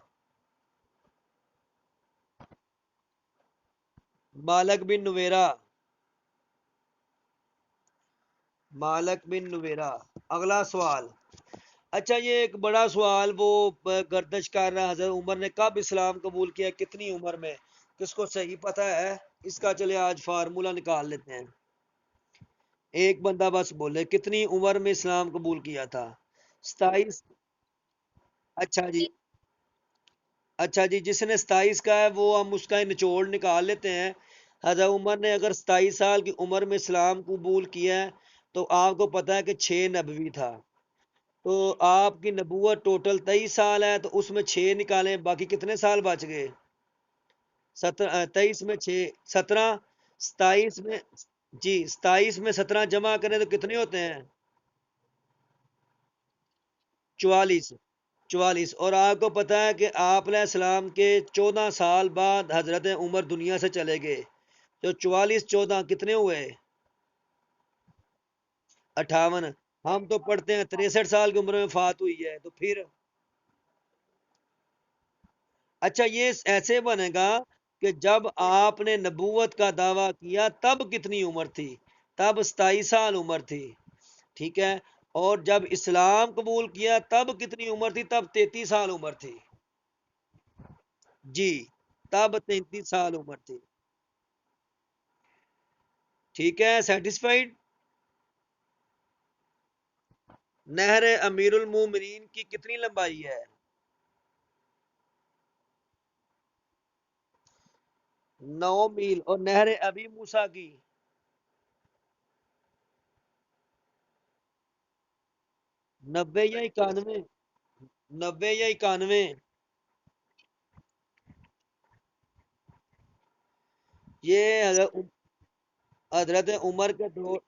A: مالک بن نویرہ، مالک بن نویرہ۔ اگلا سوال، اچھا یہ ایک بڑا سوال وہ گردش کر رہا ہے، حضرت عمر نے کب اسلام قبول کیا، کتنی عمر میں؟ کس کو صحیح پتہ ہے اس کا؟ چلے آج فارمولا نکال لیتے ہیں، ایک بندہ بس بولے کتنی عمر میں اسلام قبول کیا تھا؟ 27۔ اچھا جی، اچھا جی، جس نے 27 کا ہے وہ ہم اس کا نچوڑ نکال لیتے ہیں۔ حضرت عمر نے اگر 27 سال کی عمر میں اسلام قبول کیا ہے تو آپ کو پتا ہے کہ 6 نبوی تھا، تو آپ کی نبوت ٹوٹل 23 سال ہے، تو اس میں 6 نکالیں، باقی کتنے سال بچ گئے؟ 23 میں 6، 17، 27 میں، جی 27 میں 17 جمع کریں تو کتنے ہوتے ہیں؟ 44۔ 44۔ اور آپ کو پتا ہے کہ آپ علیہ السلام کے 14 سال بعد حضرت عمر دنیا سے چلے گئے، تو 44 14 کتنے ہوئے؟ 58۔ ہم تو پڑھتے ہیں 63 سال کی عمر میں وفات ہوئی ہے، تو پھر اچھا یہ ایسے بنے گا کہ جب آپ نے نبوت کا دعویٰ کیا تب کتنی عمر تھی؟ تب 27 سال عمر تھی، ٹھیک ہے۔ اور جب اسلام قبول کیا تب کتنی عمر تھی؟ تب 33 سال عمر تھی جی، تب 33 سال عمر تھی۔ ٹھیک ہے، سیٹسفائیڈ؟ نہر امیر المومنین کی کتنی لمبائی ہے؟ 9 میل۔ اور نہر ابی موسیٰ کی؟ 90 یا 91؟ 90 یا 91؟ یہ حضرت عمر کے دور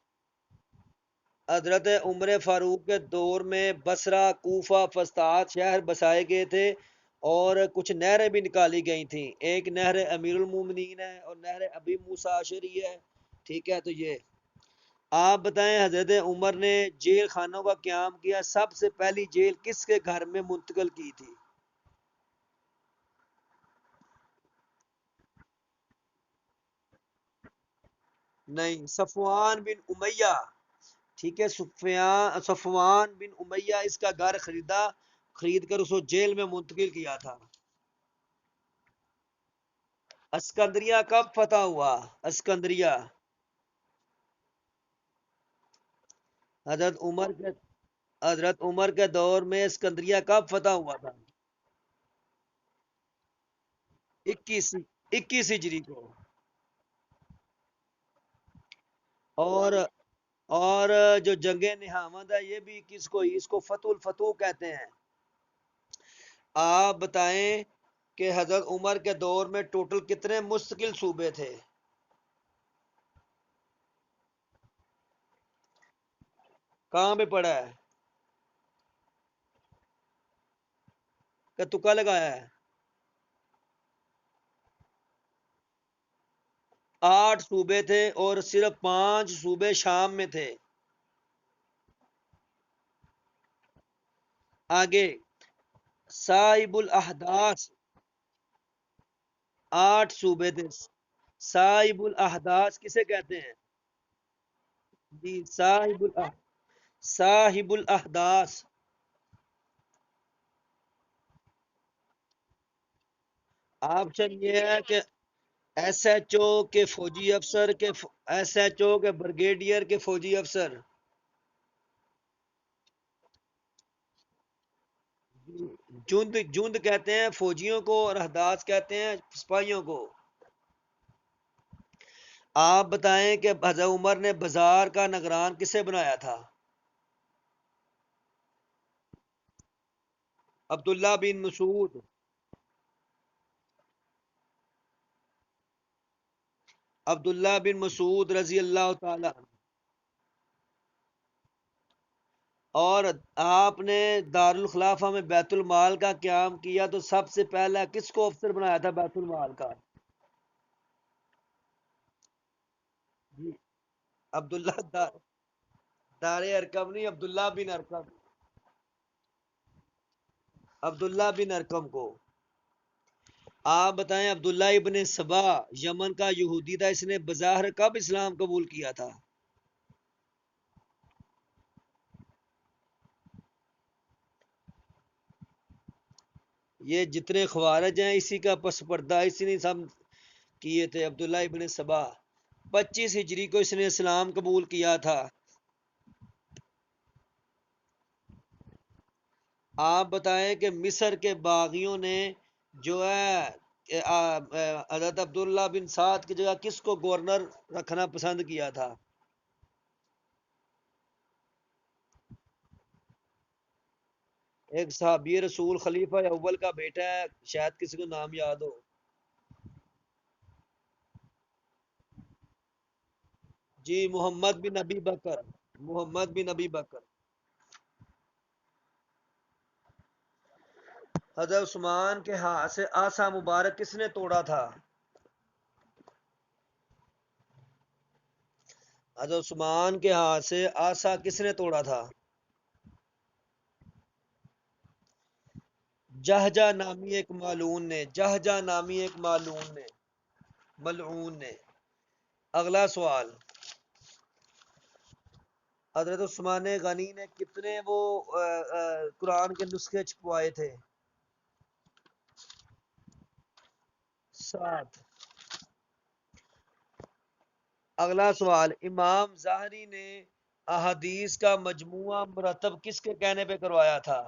A: حضرت عمر فاروق کے دور میں بصرہ، کوفہ، فسطاط شہر بسائے گئے تھے، اور کچھ نہریں بھی نکالی گئی تھیں۔ ایک نہر امیر المومنین ہے اور نہر ابی موسیٰ اشعری ہے۔ ٹھیک ہے، تو یہ آپ بتائیں، حضرت عمر نے جیل خانوں کا قیام کیا، سب سے پہلی جیل کس کے گھر میں منتقل کی تھی؟ نہیں، صفوان بن امیہ۔ ٹھیک ہے، صفوان بن امیہ اس کا گھر خریدا، خرید کر اس کو جیل میں منتقل کیا تھا۔ اسکندریہ کب فتح ہوا؟ اسکندریہ حضرت عمر کے حضرت عمر کے دور میں اسکندریہ کب فتح ہوا تھا؟ 21 21 ہجری کو۔ اور اور جو جنگ نہامد ہے یہ بھی کس کو، اس کو فتح الفتوح کہتے ہیں۔ آپ بتائیں کہ حضرت عمر کے دور میں ٹوٹل کتنے مستقل صوبے تھے؟ کہاں پہ پڑا ہے؟ کہ تکا لگایا ہے؟ 8 صوبے تھے اور صرف 5 صوبے شام میں تھے۔ آگے، صاحب الاحداث 8 صوبے تھے۔ صاحب الاحداث کسے کہتے ہیں؟ جی، صاحب الاحداث۔ آپشن یہ ہے کہ ایس ایچ او کے فوجی افسر کے ایس ایچ او کے بریگیڈیئر کے فوجی افسر۔ جند جند کہتے ہیں فوجیوں کو، اور احداث کہتے ہیں سپاہیوں کو۔ آپ بتائیں کہ حضرت عمر نے بازار کا نگران کسے بنایا تھا؟ عبداللہ بن مسعود۔ عبداللہ بن مسعود رضی اللہ تعالی عنہ۔ اور آپ نے دارالخلافہ میں بیت المال کا قیام کیا تو سب سے پہلا کس کو افسر بنایا تھا بیت المال کا؟ جی، عبداللہ دار ارکم نہیں، عبداللہ بن ارکم۔ عبداللہ بن ارکم کو۔ آپ بتائیں، عبداللہ ابن سبا یمن کا یہودی تھا، اس نے بظاہر کب اسلام قبول کیا تھا؟ یہ جتنے خوارج ہیں اسی کا پس پردہ، اسی نے سب کیے تھے۔ عبداللہ ابن سبا 25 ہجری کو اس نے اسلام قبول کیا تھا۔ آپ بتائیں کہ مصر کے باغیوں نے جو ہے حضرت عبداللہ بن سعد کی جگہ کس کو گورنر رکھنا پسند کیا تھا؟ ایک صحابی رسول خلیفہ اول کا بیٹا ہے، شاید کسی کو نام یاد ہو۔ جی، محمد بن ابی بکر۔ محمد بن ابی بکر۔ حضرت عثمان کے ہاتھ سے آسا مبارک کس نے توڑا تھا؟ حضرت عثمان کے ہاتھ سے آسا کس نے توڑا تھا؟ جہجہ نامی ایک مالون نے، جہجہ نامی ایک ملعون نے۔ اگلا سوال، حضرت عثمان غنی نے کتنے وہ قرآن کے نسخے چھپوائے تھے؟ 7۔ اگلا سوال، امام ظاہری نے احادیث کا مجموعہ مرتب کس کے کہنے پہ کروایا تھا؟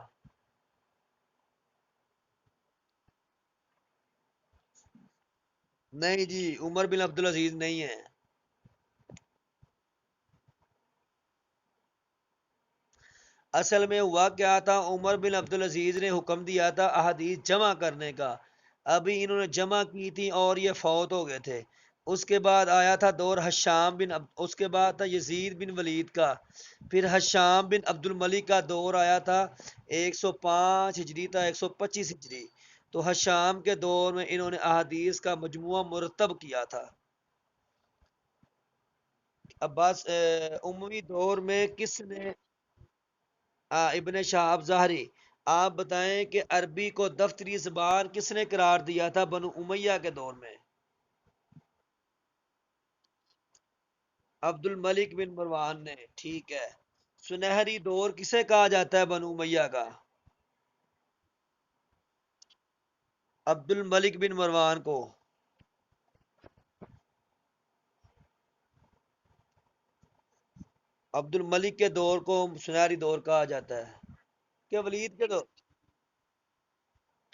A: نہیں جی، عمر بن عبدالعزیز نہیں ہے۔ اصل میں ہوا کیا تھا، عمر بن عبدالعزیز نے حکم دیا تھا احادیث جمع کرنے کا، ابھی انہوں نے جمع کی تھی اور یہ فوت ہو گئے تھے۔ اس کے بعد آیا تھا دور حشام اس کے بعد تھا یزید بن ولید کا، پھر حشام بن عبد الملک کا دور آیا تھا، 105 ہجری تھا 125 ہجری، تو حشام کے دور میں انہوں نے احادیث کا مجموعہ مرتب کیا تھا۔ عباس اموی دور میں کس نے ابن شہاب ظاہری، آپ بتائیں کہ عربی کو دفتری زبان کس نے قرار دیا تھا بنو امیہ کے دور میں؟ عبد الملک بن مروان نے، ٹھیک ہے۔ سنہری دور کسے کہا جاتا ہے بنو امیہ کا؟ عبد الملک بن مروان کو۔ عبد الملک کے دور کو سنہری دور کہا جاتا ہے، کہ ولید کے دور،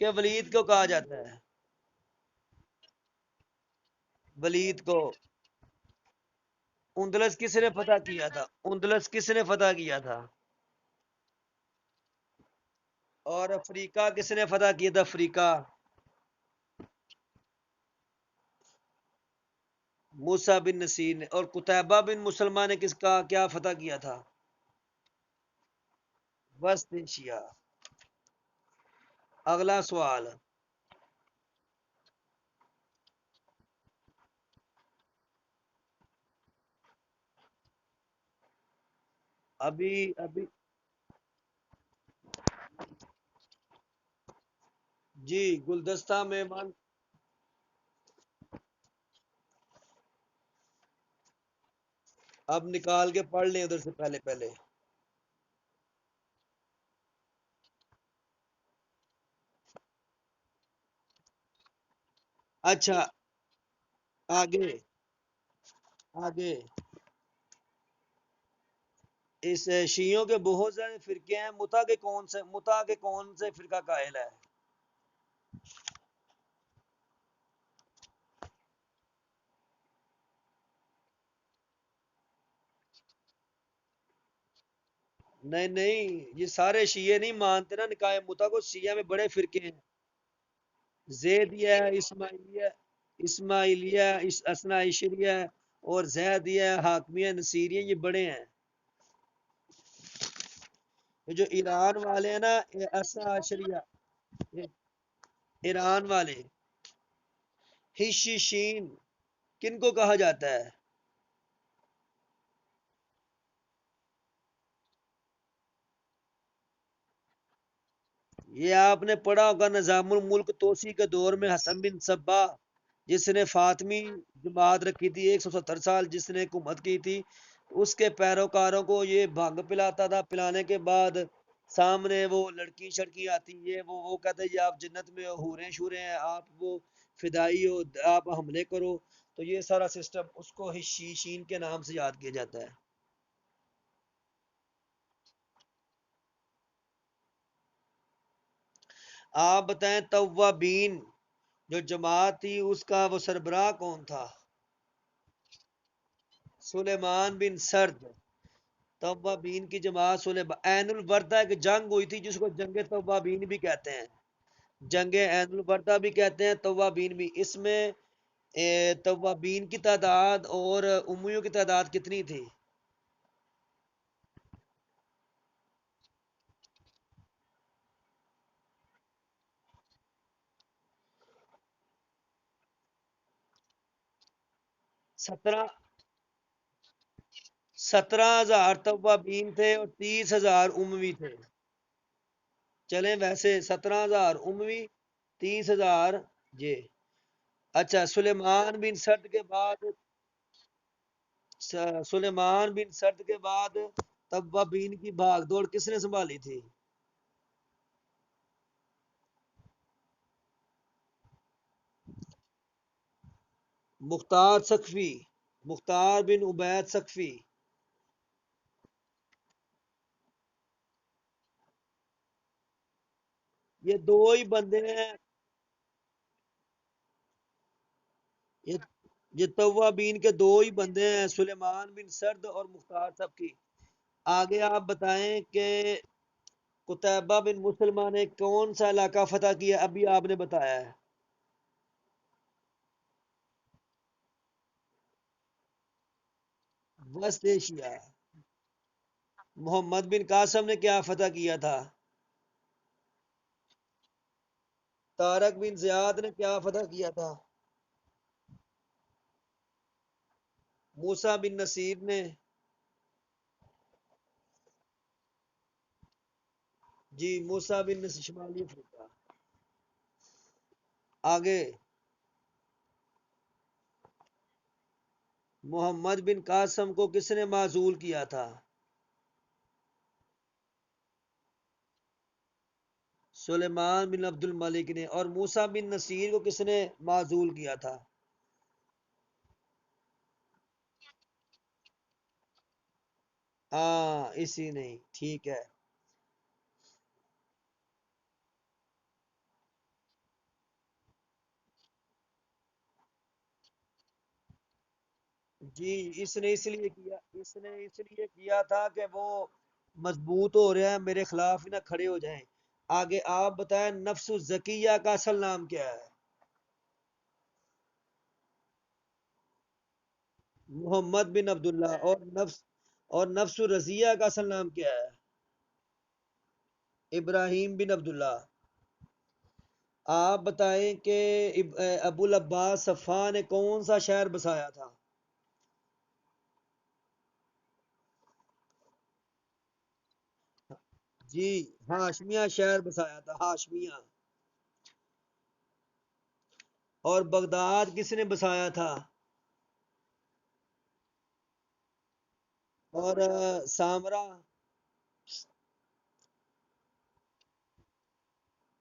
A: کہ ولید کو کہا جاتا ہے؟ ولید کو۔ اندلس کس نے فتح کیا تھا؟ اندلس کس نے فتح کیا تھا؟ اور افریقہ کس نے فتح کیا تھا؟ افریقہ موسیٰ بن نصیر نے۔ اور قتیبہ بن مسلمہ نے کس کا کیا فتح کیا تھا؟ وسط ایشیا۔ اگلا سوال، ابھی ابھی جی گلدستہ میں اب نکال کے پڑھ لیں ادھر سے پہلے پہلے۔ اچھا، آگے آگے اس شیعوں کے بہت سارے فرقے ہیں، متا کے کون سے فرقہ قائل ہے؟ نہیں نہیں، یہ سارے شیعہ نہیں مانتے نا نکاح متا کو، شیعہ میں بڑے فرقے ہیں، زیدیہ، اسماعیلیہ، اثنا عشریہ اور زیدیہ، حاکمیہ، نصیریہ، یہ بڑے ہیں۔ یہ جو ایران والے ہیں نا، یہ اثنا عشریہ، یہ ایران والے حشیشین کن کو کہا جاتا ہے؟ یہ آپ نے پڑھا ہوگا نظام الملک توسی کے دور میں حسن بن صبا، جس نے فاطمی جماعت رکھی تھی 170 سال، جس نے حکومت کی تھی، اس کے پیروکاروں کو یہ بھنگ پلاتا تھا، پلانے کے بعد سامنے وہ لڑکی شڑکی آتی، وہ کہتے ہیں یہ آپ جنت میں ہو، حوریں شوریں ہیں، آپ وہ فدائی ہو، آپ حملے کرو، تو یہ سارا سسٹم اس کو حشیشین کے نام سے یاد کیا جاتا ہے۔ آپ بتائیں توابین جو جماعت تھی اس کا وہ سربراہ کون تھا؟ سلیمان بن سرد۔ توابین کی جماعت عین البردہ ایک جنگ ہوئی تھی جس کو جنگ توابین بھی کہتے ہیں، جنگ عین البردہ بھی کہتے ہیں، توابین بھی۔ اس میں توابین کی تعداد اور امیوں کی تعداد کتنی تھی؟ 17 17,000 توابین تھے اور 30,000 اموی تھے۔ چلیں ویسے 17,000 اموی، 30,000 جی۔ اچھا، سلیمان بن سرد کے بعد، سلیمان بن سرد کے بعد توابین کی بھاگ دوڑ کس نے سنبھالی تھی؟ مختار سقفی، مختار بن عبید سقفی۔ یہ دو ہی بندے ہیں، یہ یہ توابین کے دو ہی بندے ہیں، سلیمان بن سرد اور مختار سقفی۔ آگے آپ بتائیں کہ قتیبہ بن مسلمہ نے کون سا علاقہ فتح کیا؟ ابھی آپ نے بتایا ہے، وسط ایشیا۔ محمد بن قاسم نے کیا فتح کیا تھا؟ طارق بن زیاد نے کیا فتح کیا تھا؟ موسیٰ بن نصیر نے؟ جی موسیٰ بن نصیر شمالی افریقہ۔ آگے محمد بن قاسم کو کس نے معزول کیا تھا؟ سلیمان بن عبد الملک نے۔ اور موسیٰ بن نصیر کو کس نے معزول کیا تھا؟ ہاں اسی نہیں، ٹھیک ہے۔ جی اس نے اس لیے کیا تھا کہ وہ مضبوط ہو رہے ہیں، میرے خلاف ہی نہ کھڑے ہو جائیں۔ آگے آپ بتائیں نفس الزکیہ کا اصل نام کیا ہے؟ محمد بن عبداللہ۔ اور نفس الرضیہ کا اصل نام کیا ہے؟ ابراہیم بن عبداللہ۔ آپ بتائیں کہ ابو العباس صفا نے کون سا شہر بسایا تھا؟ جی ہاشمیہ شہر بسایا تھا، ہاشمیہ۔ اور بغداد کس نے بسایا تھا؟ اور سامرا؟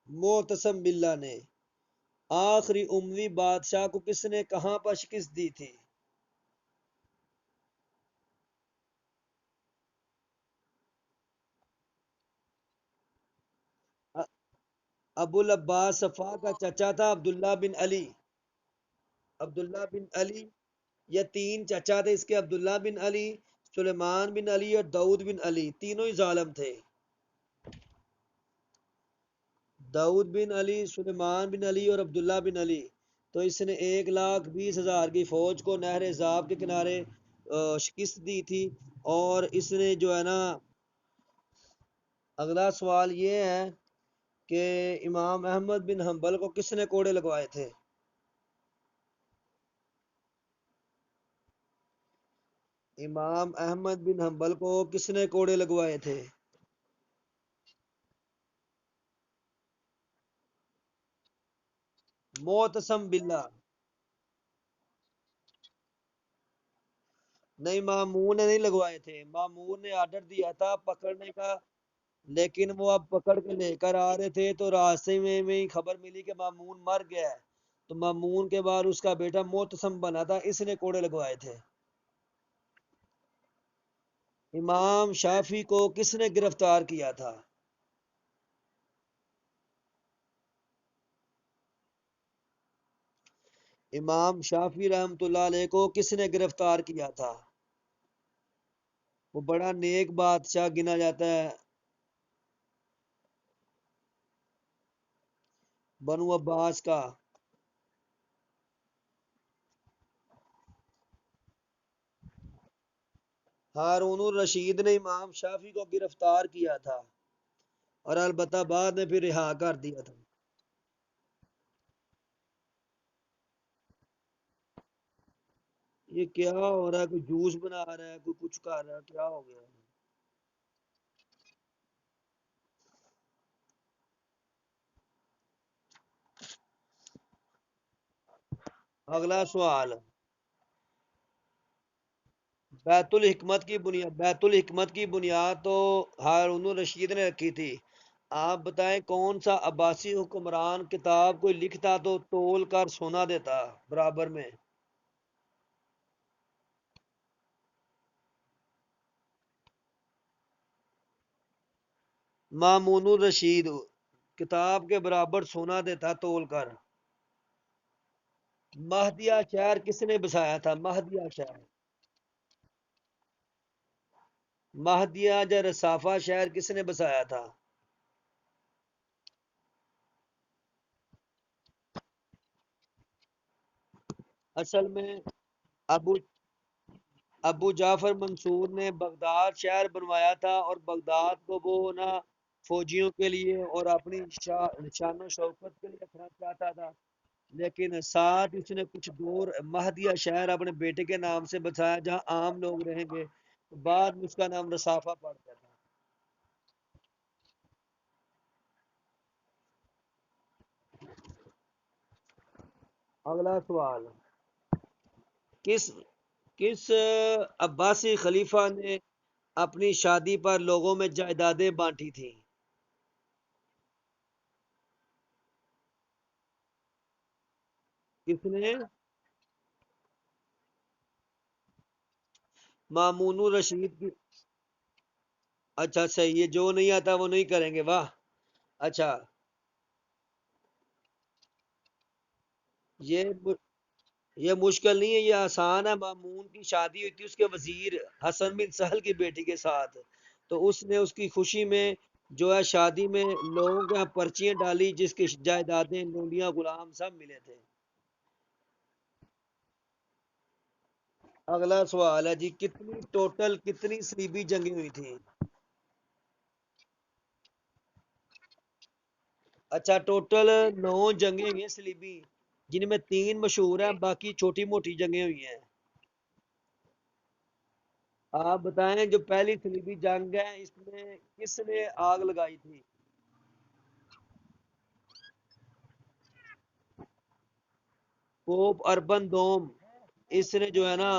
A: معتصم باللہ نے۔ آخری اموی بادشاہ کو کس نے کہاں پر شکست دی تھی؟ ا- ابو العباس صفا کا چچا تھا عبداللہ بن علی۔ عبداللہ بن علی، یہ تین چچا تھے اس کے، عبداللہ بن علی، سلیمان بن علی اور داؤد بن علی، تینوں ہی ظالم تھے۔ داؤد بن علی، سلیمان بن علی اور عبداللہ بن علی۔ تو اس نے 1,20,000 کی فوج کو نہر عذاب کے کنارے شکست دی تھی۔ اور اس نے جو ہے نا، اگلا سوال یہ ہے کہ امام احمد بن حنبل کو کس نے کوڑے لگوائے تھے؟ امام احمد بن حنبل کو کس نے کوڑے لگوائے تھے؟ معتصم باللہ۔ نہیں، مامون نے نہیں لگوائے تھے، مامون نے آرڈر دیا تھا پکڑنے کا، لیکن وہ اب پکڑ کے لے کر آ رہے تھے تو راستے میں ہی خبر ملی کہ مامون مر گیا ہے، تو مامون کے بعد اس کا بیٹا معتصم بنا تھا، اس نے کوڑے لگوائے تھے۔ امام شافی کو کس نے گرفتار کیا تھا؟ امام شافی رحمۃ اللہ علیہ کو کس نے گرفتار کیا تھا؟ وہ بڑا نیک بادشاہ گنا جاتا ہے، بنو عباس کا۔ ہارون الرشید نے امام شافی کو گرفتار کیا تھا، اور البتہ بعد میں پھر رہا کر دیا تھا۔ یہ کیا ہو رہا ہے؟ کوئی جوس بنا رہا ہے، کوئی کچھ کر رہا ہے، کیا ہو گیا؟ اگلا سوال، بیت الحکمت کی بنیاد تو ہارون الرشید نے رکھی تھی۔ آپ بتائیں کون سا عباسی حکمران کتاب کوئی لکھتا تو تول کر سونا دیتا برابر میں؟ مامون الرشید کتاب کے برابر سونا دیتا تول کر۔ مہدیہ شہر کس نے بسایا تھا؟ مہدیہ شہر، مہدیہ یا رصافہ شہر کس نے بسایا تھا؟ اصل میں ابو ابو جعفر منصور نے بغداد شہر بنوایا تھا، اور بغداد کو وہ نا فوجیوں کے لیے اور اپنی شان و شوکت کے لیے رکھنا چاہتا تھا، لیکن ساتھ اس نے کچھ دور مہدیہ شہر اپنے بیٹے کے نام سے بسایا جہاں عام لوگ رہیں گے، بعد میں اس کا نام رصافہ پڑ گیا تھا۔ اگلا سوال، کس کس عباسی خلیفہ نے اپنی شادی پر لوگوں میں جائیدادیں بانٹی تھیں؟ کس نے؟ مامون الرشید کی؟ اچھا صحیح ہے، جو نہیں آتا وہ نہیں کریں گے، واہ۔ اچھا، یہ یہ مشکل نہیں ہے، یہ آسان ہے۔ مامون کی شادی ہوئی تھی اس کے وزیر حسن بن سہل کی بیٹی کے ساتھ، تو اس نے اس کی خوشی میں جو ہے شادی میں لوگوں کے یہاں پرچیاں ڈالی جس کی جائیدادیں لونڈیاں غلام سب ملے تھے۔ اگلا سوال ہے جی، کتنی صلیبی جنگیں ہوئی تھیں؟ اچھا، ٹوٹل 9 جنگیں ہوئی ہیں صلیبی، جن میں 3 مشہور ہیں، باقی چھوٹی موٹی جنگیں ہوئی ہیں۔ آپ بتائیں جو پہلی صلیبی جنگ ہے اس میں کس نے آگ لگائی تھی؟ پوپ اربن دوم، اس نے جو ہے نا